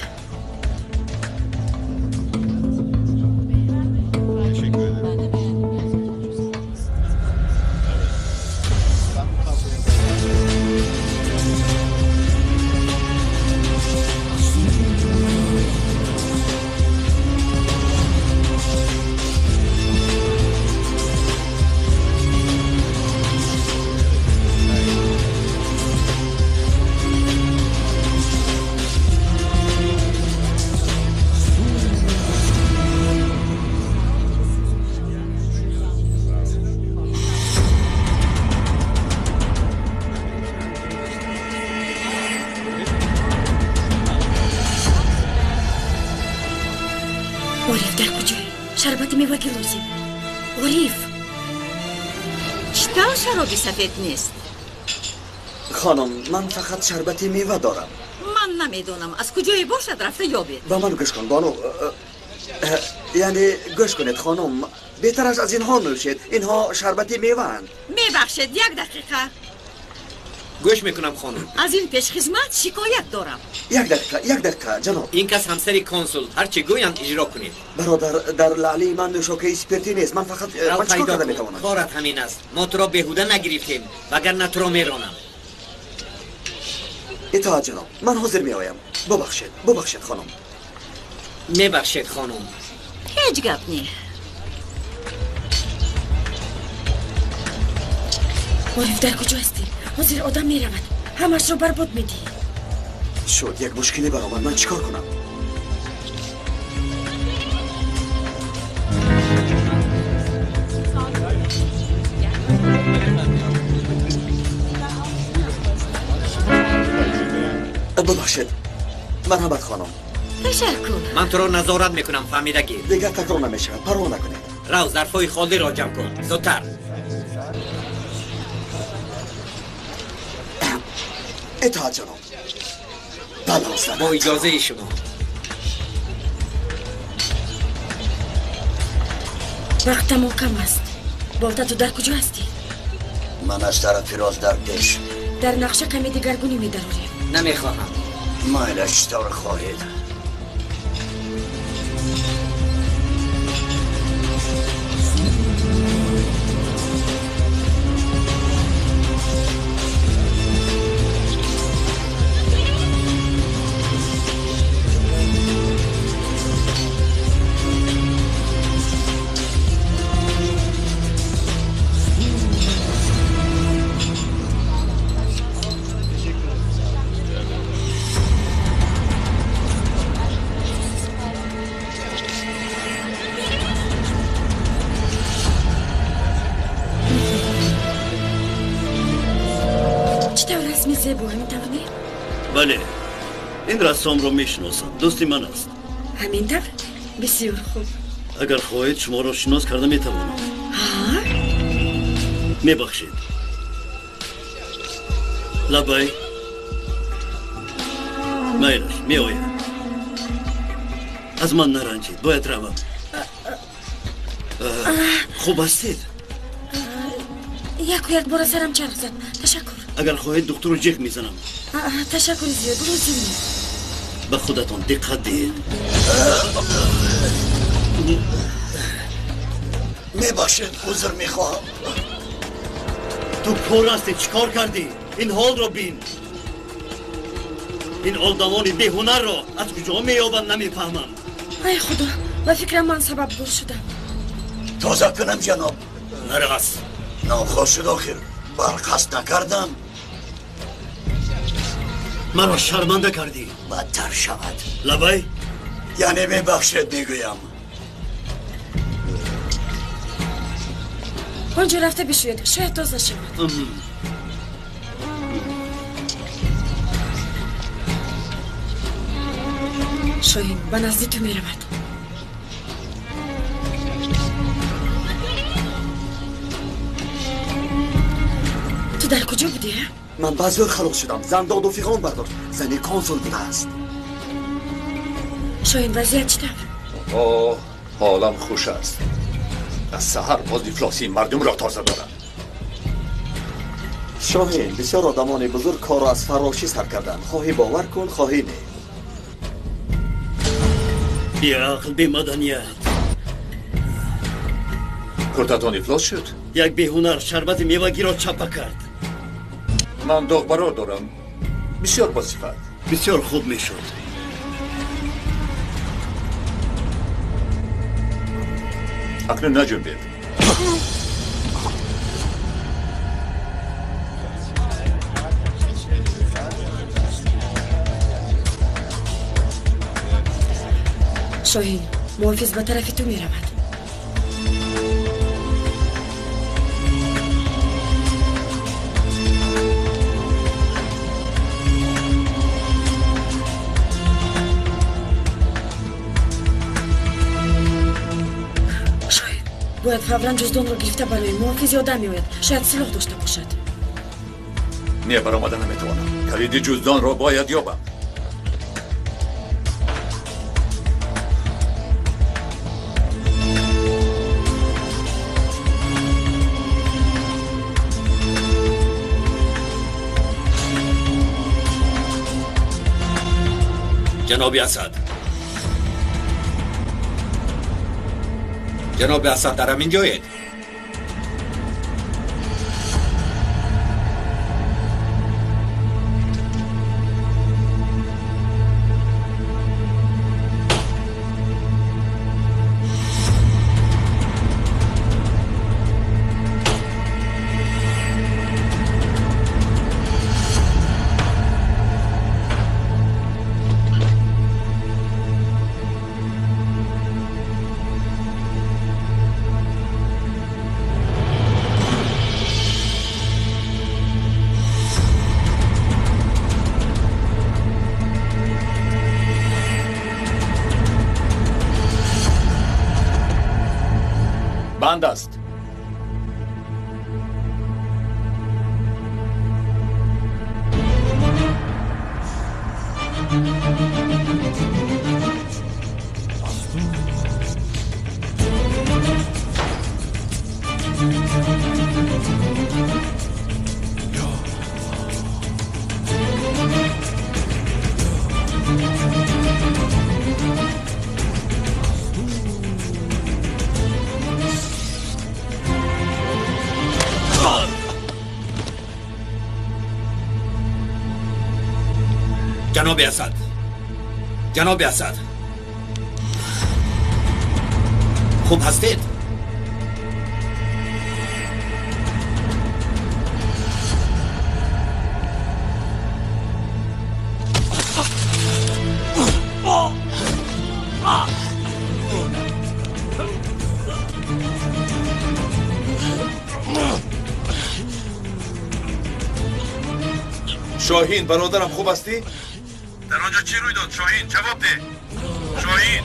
اولیف در کجای؟ شربت میوه گلوزیم. اولیف چطور شرابی سفید نیست؟ خانم من فقط شربت میوه دارم. من نمیدونم از کجای باشد رفته یابید. با من گوش کن بانو. یعنی گوش کنید خانم بهتر از اینها نوشید. اینها شربت میوه اند. میبخشید یک دقیقه. گوش میکنم خانم. از این پیش خدمت شکایت دارم. یک دقیقه جناب. این کس همسری کنسول هرچی گویند اجرا کنید. برادر در لعلی من نوشوکه اسپرتی نیست. من فقط من چیکار کرده میتوانم؟ کارت همین است. ما تو را بهوده نگرفتیم وگرنه تو را میرانم. اطاعت جناب من حاضر میآیم. ببخشید خانم. میبخشید خانم. هیچ گپ نی. اولیف در کجا هستی؟ حاضر آدم میرود همش رو برباد میدی. شد یک مشکلی برآمد من چیکار کنم؟ ببخشید مرحمت خانم. تشکر. من تو را نظارت میکنم فهمیده گیر. دیگر تکرار نمیشه پروا نکنید. رو ظرفای خالی را جمع کن زودتر. اطاعت جناب. بله با اجازه شما. وقت ما کم است. بالتا تو در کجا هستی؟ من از طرف راست در پیش. در نقشه کمی دیگرگونی می‌داریم. نمیخواهم. مایلش طور خواهید. بله این رسام رو میشناسم. دوستی من است. همین طور؟ بسیار خوب. اگر خواهید شما را شناس کرده میتوانم. ها؟ میبخشید. لبای میلش میآیم. از من نرنجید باید روم خوب هستید؟ یک بار سرم چرخ زد تشکر اگر خواهید دکتر رو جیغ میزنم تشکر زیاد روزی به خودتون دقت دهید میباشید حضور میخواهم تو کور هستی چیکار کردی؟ این حال رو بین این آدمان بیهنر رو از کجا مییابند نمیفهمم ای خدا و فکرم من سبب گل شدم تازه کنم جناب نرقص ناخواه شد آخر برقصد نکردم مرا شرمنده کردی بدتر شود لبای یعنی میبخشید میگویم آنجا رفته بشوید شاید تازه شود شاهین به نزدی تو میرود تو در کجا بودی؟ من بازور خلاص شدم زن داد و فیغان برداشت زنی کانسول بوده است شاهین وضعیت چطور؟ اوه حالم خوش است از سحر باز دیفلاسی مردم را تازه دارم شاهین بسیار آدمان بزرگ کار را از فراشی سر کردن خواهی باور کن خواهی نه بی عقل بی مدنیت کرتتان افلاس شد؟ یک بیهنر شربت میوگی را چپه کرد من دخترا دارم بسیار بصفت بسیار خوب میشد اکنون نجنبید شاهین محافظ به طرف تو میرود شاهین باید فوراً جزدان را گرفته برای محافظ یادم میآید شاید سلاح داشته باشد نه برآمده نمیتوانم کلید جزدان را باید یابم جناب اسد جناب اسد در همین جایید بند است جناب اسد جناب اسد خوب هستید شاهین برادرم خوب هستی؟ در آنجا چی روی داد شاهین جواب ده شاهین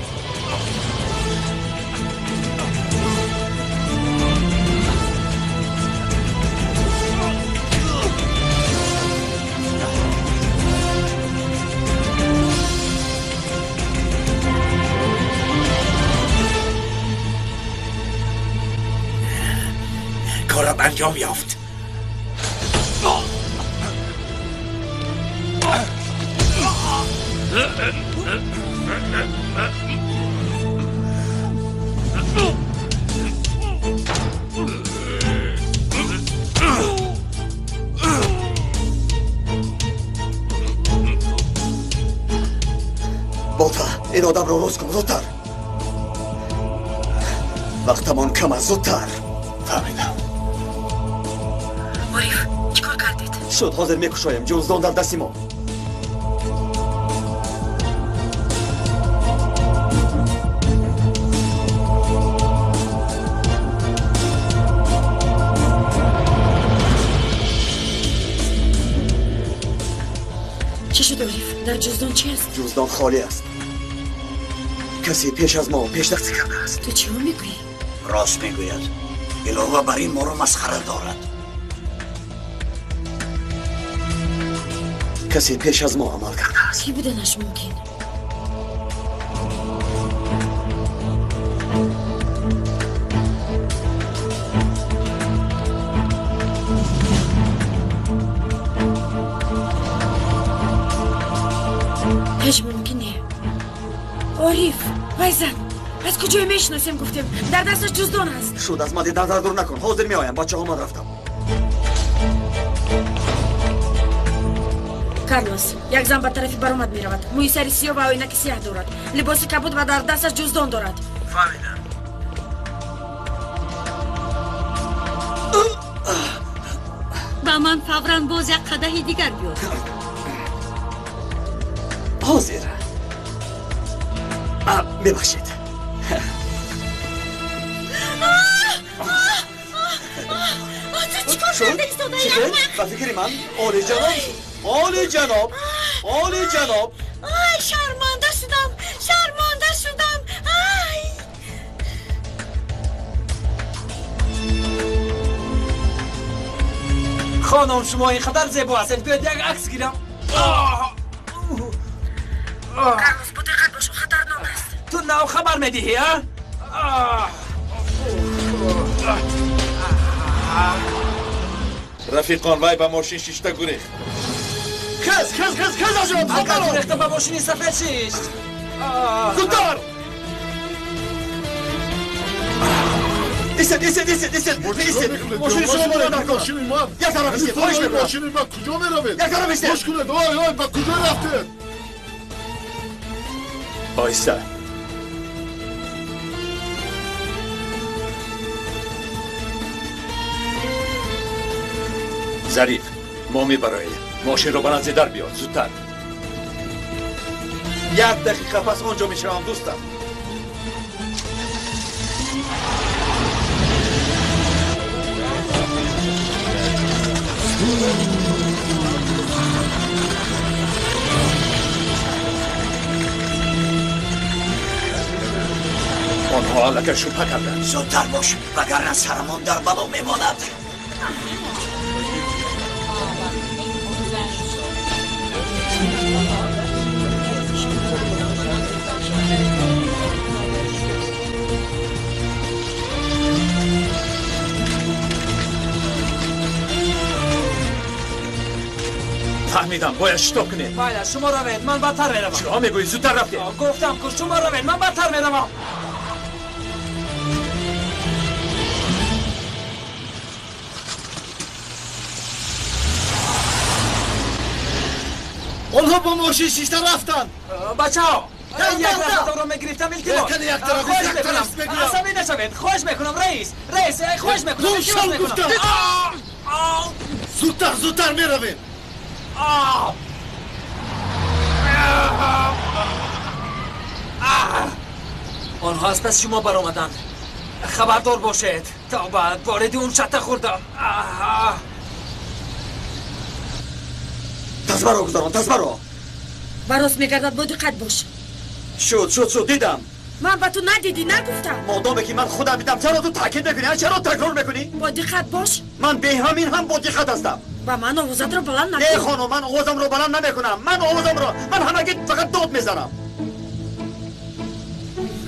انجام یافت. باتا این آدم رو روز کن زودتر. وقتمان کم است زودتر. فهمیدم. عارف چیکار کردید؟ شد حاضر میکشایم جزدان در دستی ما. چی شد عارف؟ در جزدان چی است؟ جزدان خالی است. کسی پیش از ما پیش دستی کرده است. تو چی میگویی؟ راست میگوید. الهه بر این ما رو مسخره دارد. کسی پیش از ما عمل کرده است. کی بودنش ممکن؟ هیچ ممکنه. عارف وایزن از کجای میشناسیم گفتیم در دستش جزدان است. شد از ما دیدن دور نکن. حاضر میآیم. بچه ها من رفتم. کارلوس یک زن به طرفی برآمد میرود. موی سری سیاه و عینک سیاه دارد. لباس کبود و در دستش جزدان دارد. فهمیدم. با من فوراً باز یک قدح دیگر بیار. حاضر. ببخشید. تو چیکار کرده ایستاده یک به فکر من عالی جناب. عالی جناب. عالی جناب. آی شرمنده شدم. شرمنده شدم. آی خانم شما اینقدر زیبا هستید. بیاید یک عکس گیرم. کارلوس با دقت باش خطرناک است. تو نو خبر میدهی ها؟ رفیقان وای با ماشین شیشته گریخت. خز آجام اگر گریخته با ماشینی سفید شیشت. زودتر. ایستد. ماشین شما باید نکن. یک طرف ایستید. خواهش میکنم. ماشین ما کجا میروید؟ یک طرف ایستید. خوش کنید. آی با کجا رفته؟ آیسته. ظریف ما میبراییم. ماشین رو بلند در بیاد زودتر. یک دقیقه پس آنجا میشوم دوستم. آنها علکه شبه کردن. زودتر باش وگرنه سرمان در بلا میماند. فهمیدم باید شتاب کنیم. باید شما روید من بدتر میروم. چرا میگویی زودتر رفتیم؟ گفتم که شما روید من بدتر میروم. آنها با ماشین شیشته رفتن. بچه ها یک طرف رو میگرفتم التماس. یک طرف بگیرم. عصبی نشوید. خواهش میکنم رئیس. خواهش میکنم. روشن گفتم. زودتر میرویم. آنها از پس شما برآمدند. خبردار باشید تا بعد وارد اون شته خوردم. تزبرا گذاران تزبرا. براست میگردد با دقت باش. شد دیدم. من به تو ندیدی نگفتم. مادامی که من خودم دیدم چرا تو تاکید میکنی؟ چرا تکرار میکنی؟ با دقت باش. من به همین هم با دقت هستم. با من آوازت رو بلند نکن. نه خانم من آوازم رو بلند نمیکنم. من همگی فقط داد میزنم.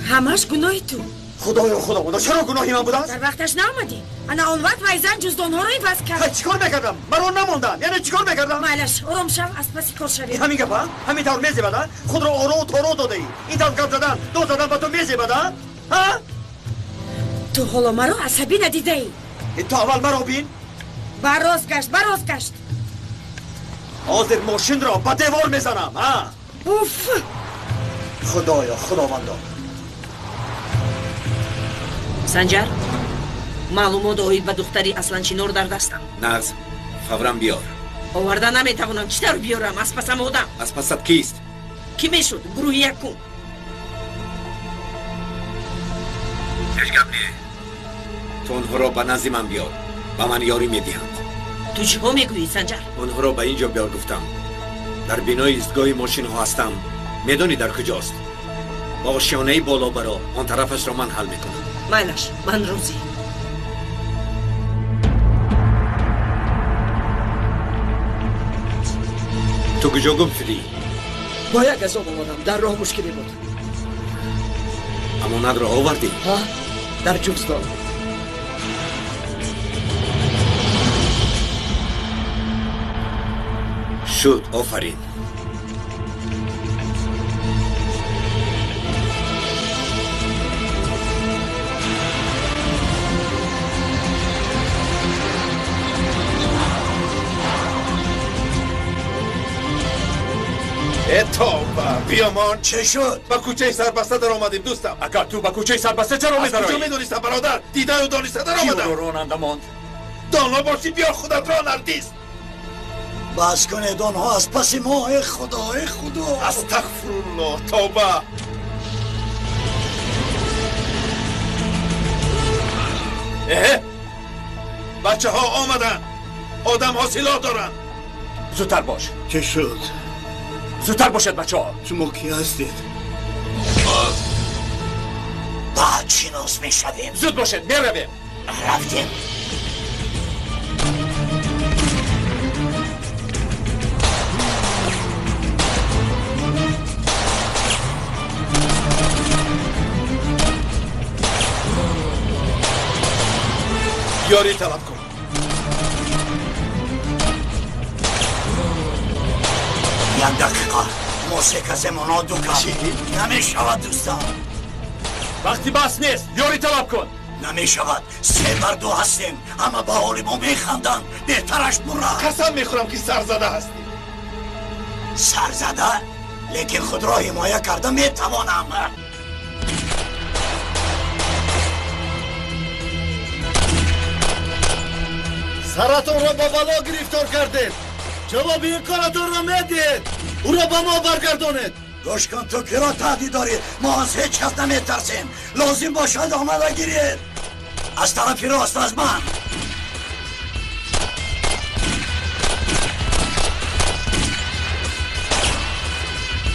همش گناه تو. خدایا خدا چرا گناهی من بود است؟ در وقتش نآمدی. انا اون وقت وایزن جزدان ها رو بس کرد. چیکار میکردم؟ من اون نموندم. یعنی چیکار میکردم؟ مالش آرام شو از پس کار شوی. همین گپا؟ همین طور میزیبادا؟ خود رو آرو تورو داده ای. این طور گپ زدن، دو زدن با تو میزیبادا؟ ها؟ تو حالا مرا عصبی ندیده ای. تو اول مرا بین. باز گشت. حاضر ماشین را با دیوار میزنم. ها؟ اوف. خدایا خداوندا. سنجر معلومات اوید با دختری اصلانچینور در دستم. نغز فورا بیار. آوردن نمیتوانم. چطور بیارم؟ از پسم آدم. از پست کیست؟ کی میشد؟ گروه یکم. هیچ گپ نیه. تو اونها را به نزد من بیار. با من یاری میدهند. تو چیکار میگویی سنجر؟ اونها را به اینجا بیار گفتم. در بینای ایستگاه ماشین ها هستم. میدانی در کجاست؟ با آشیانه بالا برا آن طرفش را من حل میکنم. مایلش من روزی. تو کجا گم شدی؟ با یک عذاب آمدم. در راه مشکلی بود. امانت را آوردی؟ ها؟ در جزدان. شد آفرین. توبه بیامان. چه شد؟ با کوچه سربسته در آمدیم دوستم. اگر تو با کوچه سربسته چرا می‌داری؟ از کجا می‌دونستم برادر؟ دیده و دانسته در آمدم. کیو رو راننده ماند؟ دانا باشی بیار خودت را نردیست. بس کنه دانها از پس ما. ای خدا. استغفرالله. توبه. بچه ها آمدن. آدم ها سلاح دارن. زودتر باش. چه شد؟ زودتر باشد بچه ها. شما کی هستید؟ بعد شناس میشویم. زود باشد میرویم. رفتیم. یاری طلب کن. یک دقیقه موسیقی زمانا دو کشید. نمیشود دوستان. وقتی بس نیست یاری طلب کن. نمیشود. 3 بر 2 هستیم. اما با حالی ما میخندن. بهترش برا. قسم میخورم که سرزده هستی. سرزده؟ لیکن خود را حمایه کرده میتوانم. سرتون را با بلا گرفتار کردید. جواب این کارتون را میدید. او را با ما برگردانید. گوش کن تو که را تهدید دارید. ما از هیچ کس نمیترسیم. لازم باشد آمده گیرید. از طرف راست از من.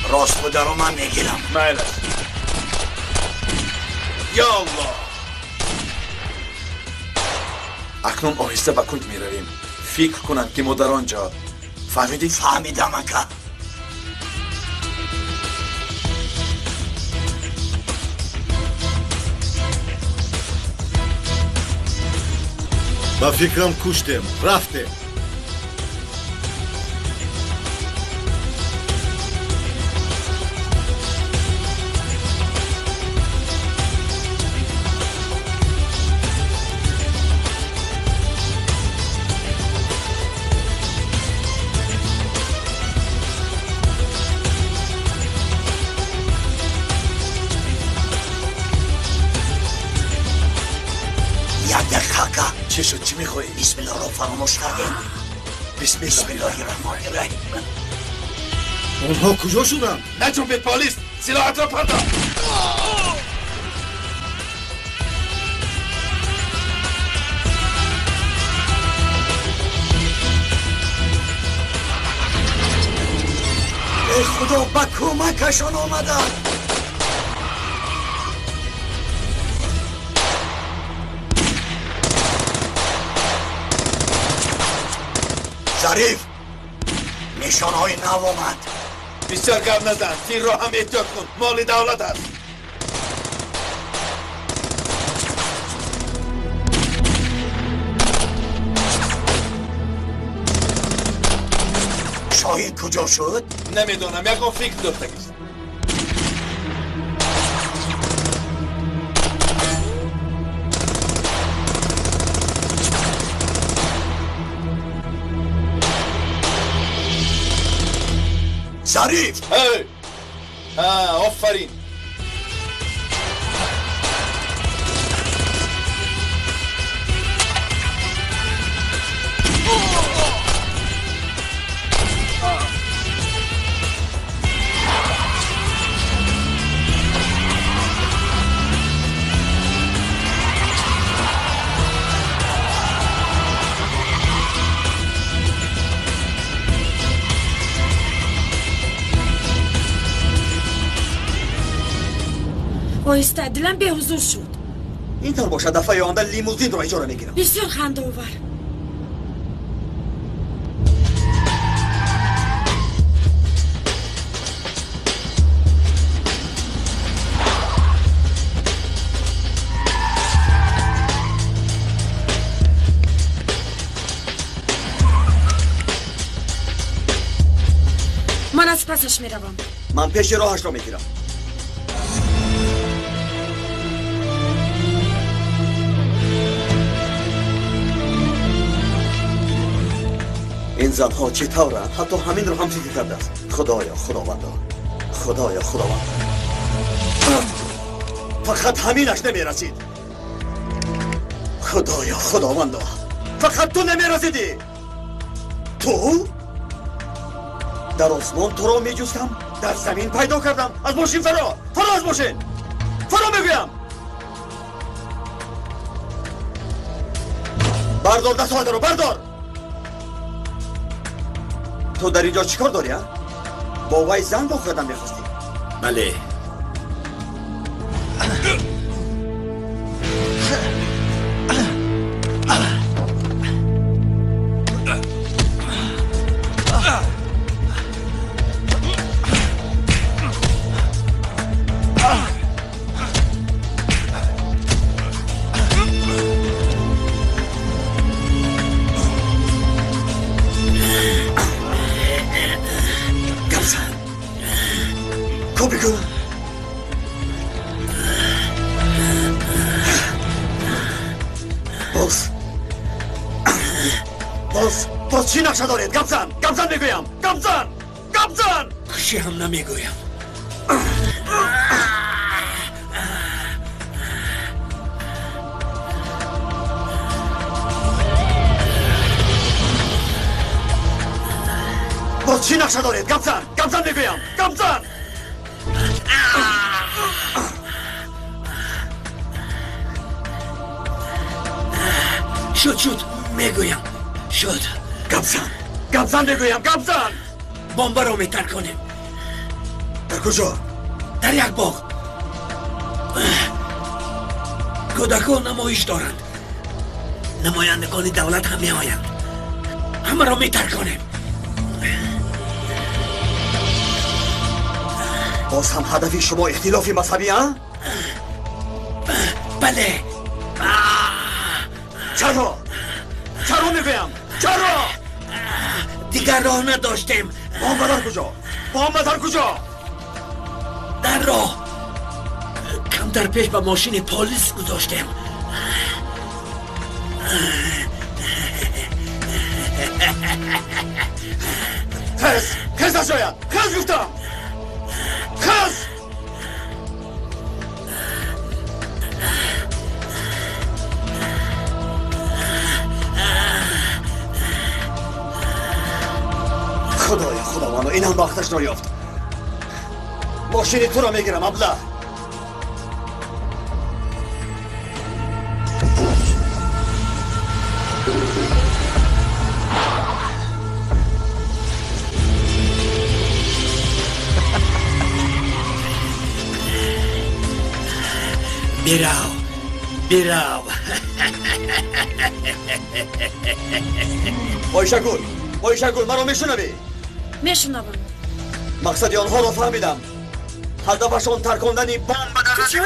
راست بود رو من میگیرم. مایلش. یا الله. اکنون آهسته به کنج میرویم. فکر کنند که ما در آنجا. فهمیدی؟ فهمیدم اکا. با فکرم کشتم. رفته. چی شد؟ چی میخوایی؟ بسم الله رو فراموش کردیم. بسم الله الرحمن الرحیم. اونها کجا شدن؟ نجنبید پلیس. سلاحت را پرداخت. ای خدا با کمکشان آمدن. ظریف نشانهای نو آمد. بسیار گرم نزن. تیر را هم احتیاط کن. مال دولت است. شاهین کجا شد؟ نمیدونم یکم فکر داشتگیست. ظریف آفرین. آهسته دلم به حضور شد. اینطور باشه دفعه آینده لیموزین رو اجاره میگیرم. بسیار خنده آور. من از پسش میروم. من پیش راهش رو میگیرم. این زنها چطورند؟ حتی همین رو هم فکر کرده است. خدایا خداوندا، خدایا خداوندا، فقط همینش نمیرسید. خدایا خداوندا، فقط تو نمیرسیدی. تو در آسمان تو رو میجستم، در زمین پیدا کردم. از ماشین فرا از ماشین فرا میگویم. بردار دستات رو بردار. تو در اینجا چیکار داری ها؟ با وای زن با خودم میخواستی؟ بله. باز چی نقشه دارید؟ گبزن میگویم. گبزن چی هم نمیگویم. باز چی نقشه دارید؟ گبزن میگویم. گبزن شد میگویم. شد. گبزن میگویم. گبزن بمب رو میتر کنیم. در کجا؟ در یک باغ. کودکان نمایش دارند. نمایندگان دولت هم میآیند. همه رو میتر کنیم. باز هم هدفی شما اختلافی مذهبی ها؟ بله. چرا میگویم؟ چرا؟ دیگر راه نداشتیم. بمب در کجا؟ در راه کم در پیش به ماشین پلیس گذاشتیم. خز نشاید. خز گفتم. خز خدایا خداوندو، این هم وقتش نیافت. ماشین تو رو میگیرم ابله. بیراو وایشگل مرا میشنوی؟ میشنوم. مقصد آنها را فهمیدم. هدفشان ترکاندن بمب در ماشین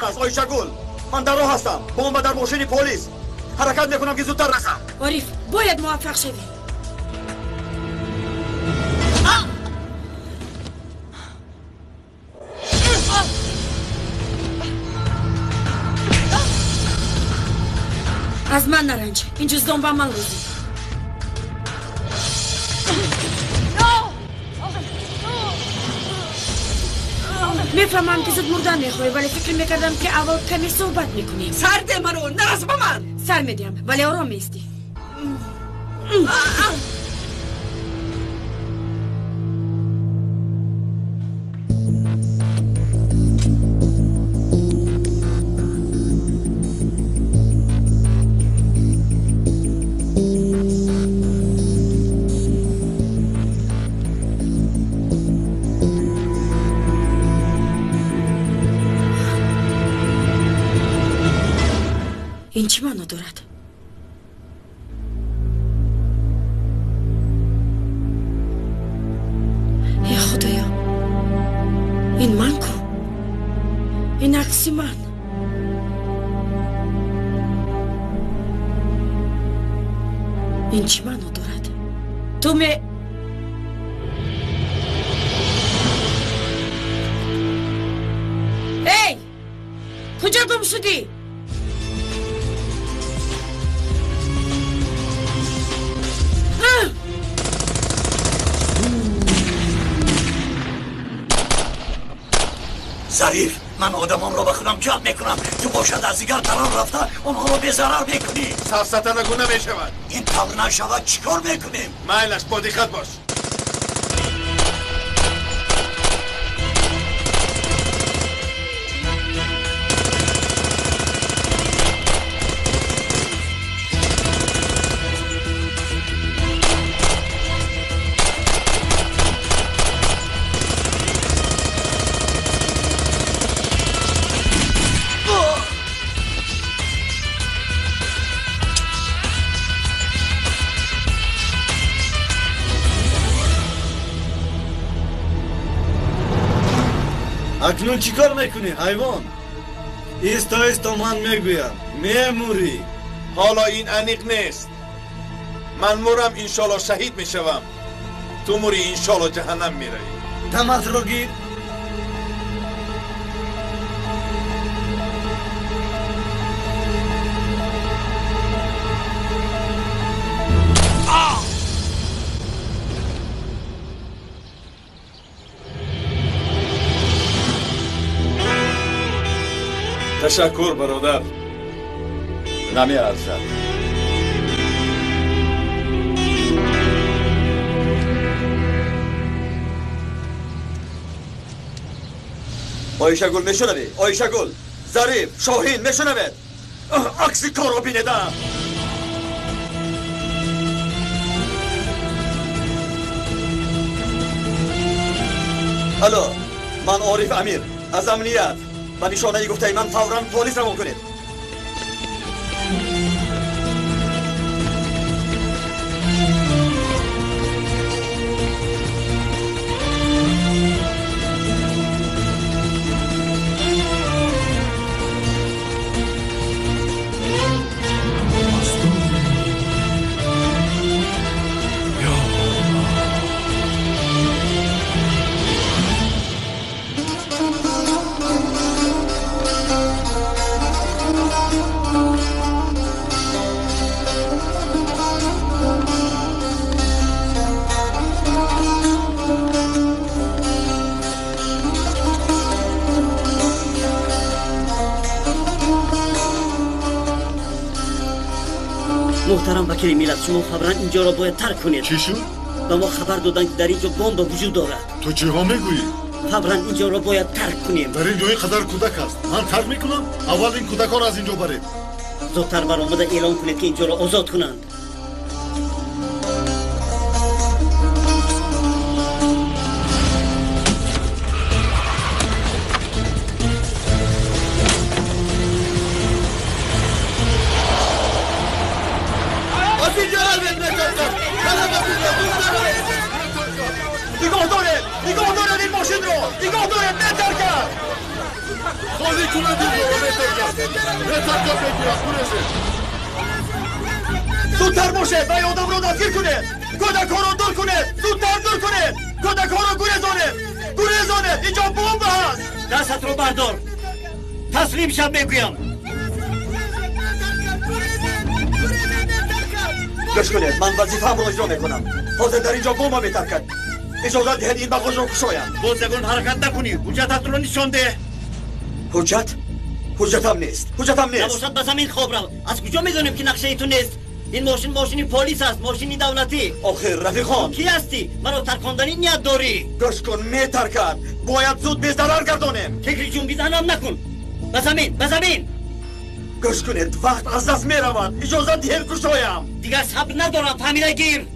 است. وایشگل من در راه هستم. بمب در ماشین پلیس. حرکت میکنم که زودتر رسم. عارف باید موفق شوی. از من نرنج. این جزدان با من روزی. میفهمم که زود مردن میخوای ولی فکر میکردم که اول کمی صحبت میکنیم. سر ده منو نرس با من. سر میدیم ولی آرام میستی. این چی معنا دارد؟ ای خدایا این من کو؟ این عکسی من این چی معنا دارد؟ تو ای کجا گم شدی؟ ظریف من آدمام را به خودم جمع میکنم تو باشد از دیگر قرار رفته اونها را به ضرر میکنی سرسطه نگو نمیشود این طور نشود چیکار میکنیم؟ میلش با دقت باش اکنون چیکار میکنی حیوان؟ ایستا من میگویم میموری. حالا این انیق نیست من مرم انشالله شهید میشوم تو موری انشالله جهنم میروی دمت رو گیر. تشکر برادر نمی ارزد آیشه گل میشنوی؟ آیشه گل ظریف شاهین میشنوید؟ عکس کارو بینیدم الو من عارف امیر از امنیت و نشانه گفته من فوراً پلیس رو کنید. محترم وکیل ملت شما خبرن اینجا را باید ترک کنید. چی شد؟ و ما خبر دادن که در اینجا بمب وجود دارد. تو چی ها میگویی؟ خبرن اینجا را باید ترک کنیم. در اینجا اینقدر کودک است. من ترک میکنم اول این کودکان را از اینجا برید. زودتر برآمده اعلام کنید که اینجا را آزاد کنند. نگاه دارد این ماشین رو نگاه دارد نتر کرد خالی کنه دید رو نتر کرد بگیرد زودتر باشد و آدم رو دستگیر کنید کودک ها رو دور کنید زودتر دور کنید کودک ها رو گریزانید اینجا بمب هست دستت رو بردار تسلیم شب میگویم گوش کنید من وظیفه‌ام را اجرا میکنم حاضر در اینجا بمب میترکد اجازه دهید این بخش را کشایم بازگان حرکت نکنی حجتت را نشان ده حجت؟ حجتم نیست نباشد به زمین خواب رو از کجا میدونیم که نقشه تو نیست این ماشین پلیس است ماشین دولتی آخر رفیقان کی هستی منو ترکاندنی نیت داری گوش کن میترکد باید زود به ضرر گردانیم فکری جون بیزنم نکن به زمین گوش کنید وقت از دست میرود اجازه دهید کشایم دیگر صبر ندارم فهمیده گیر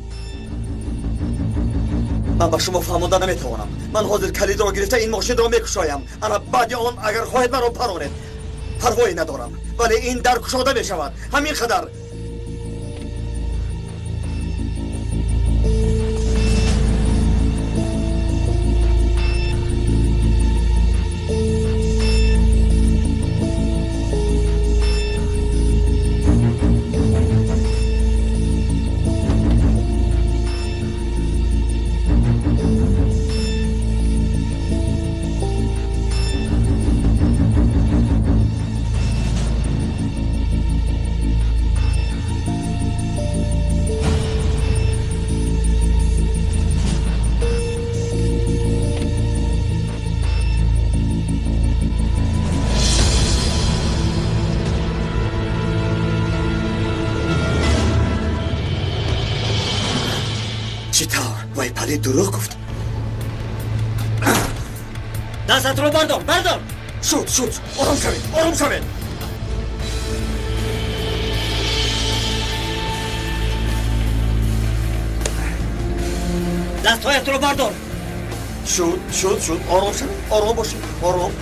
من به شما فهمانده نمیتوانم من حاضر کلید را گرفته این ماشین را میکشایم انا بعد آن اگر خواهید مرا پرانید پروایی ندارم ولی این در کشاده میشود همین قدر دروغ گفت دستت رو بردار شد آرام شوید دستهایت رو بردار شد آرام باشید آرام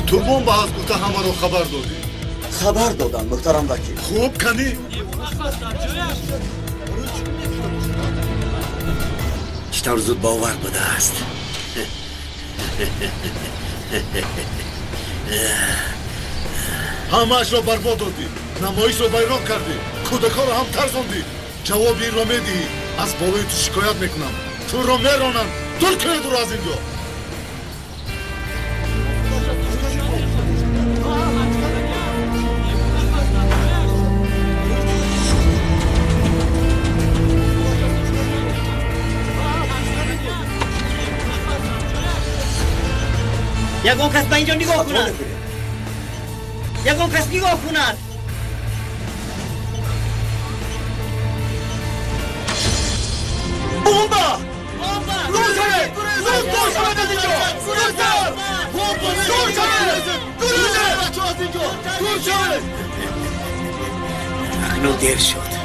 تو بمب از گفته همه رو خبر دادی خبر دادم محترم وکیل خوب کنی چطور زود باور بوده است همه‌اش را برباد دادی نمایش را بیران کردی کودکان را هم ترساندی جواب این را میدی از بالای تو شکایت میکنم تو را میرانم دور کنید رو از اینجا یگان کس به اینجا نگاه کند یگان کس نگاه کند بمبا دور شوید دور شوید از اینجا دور شوید اکنون دیر شد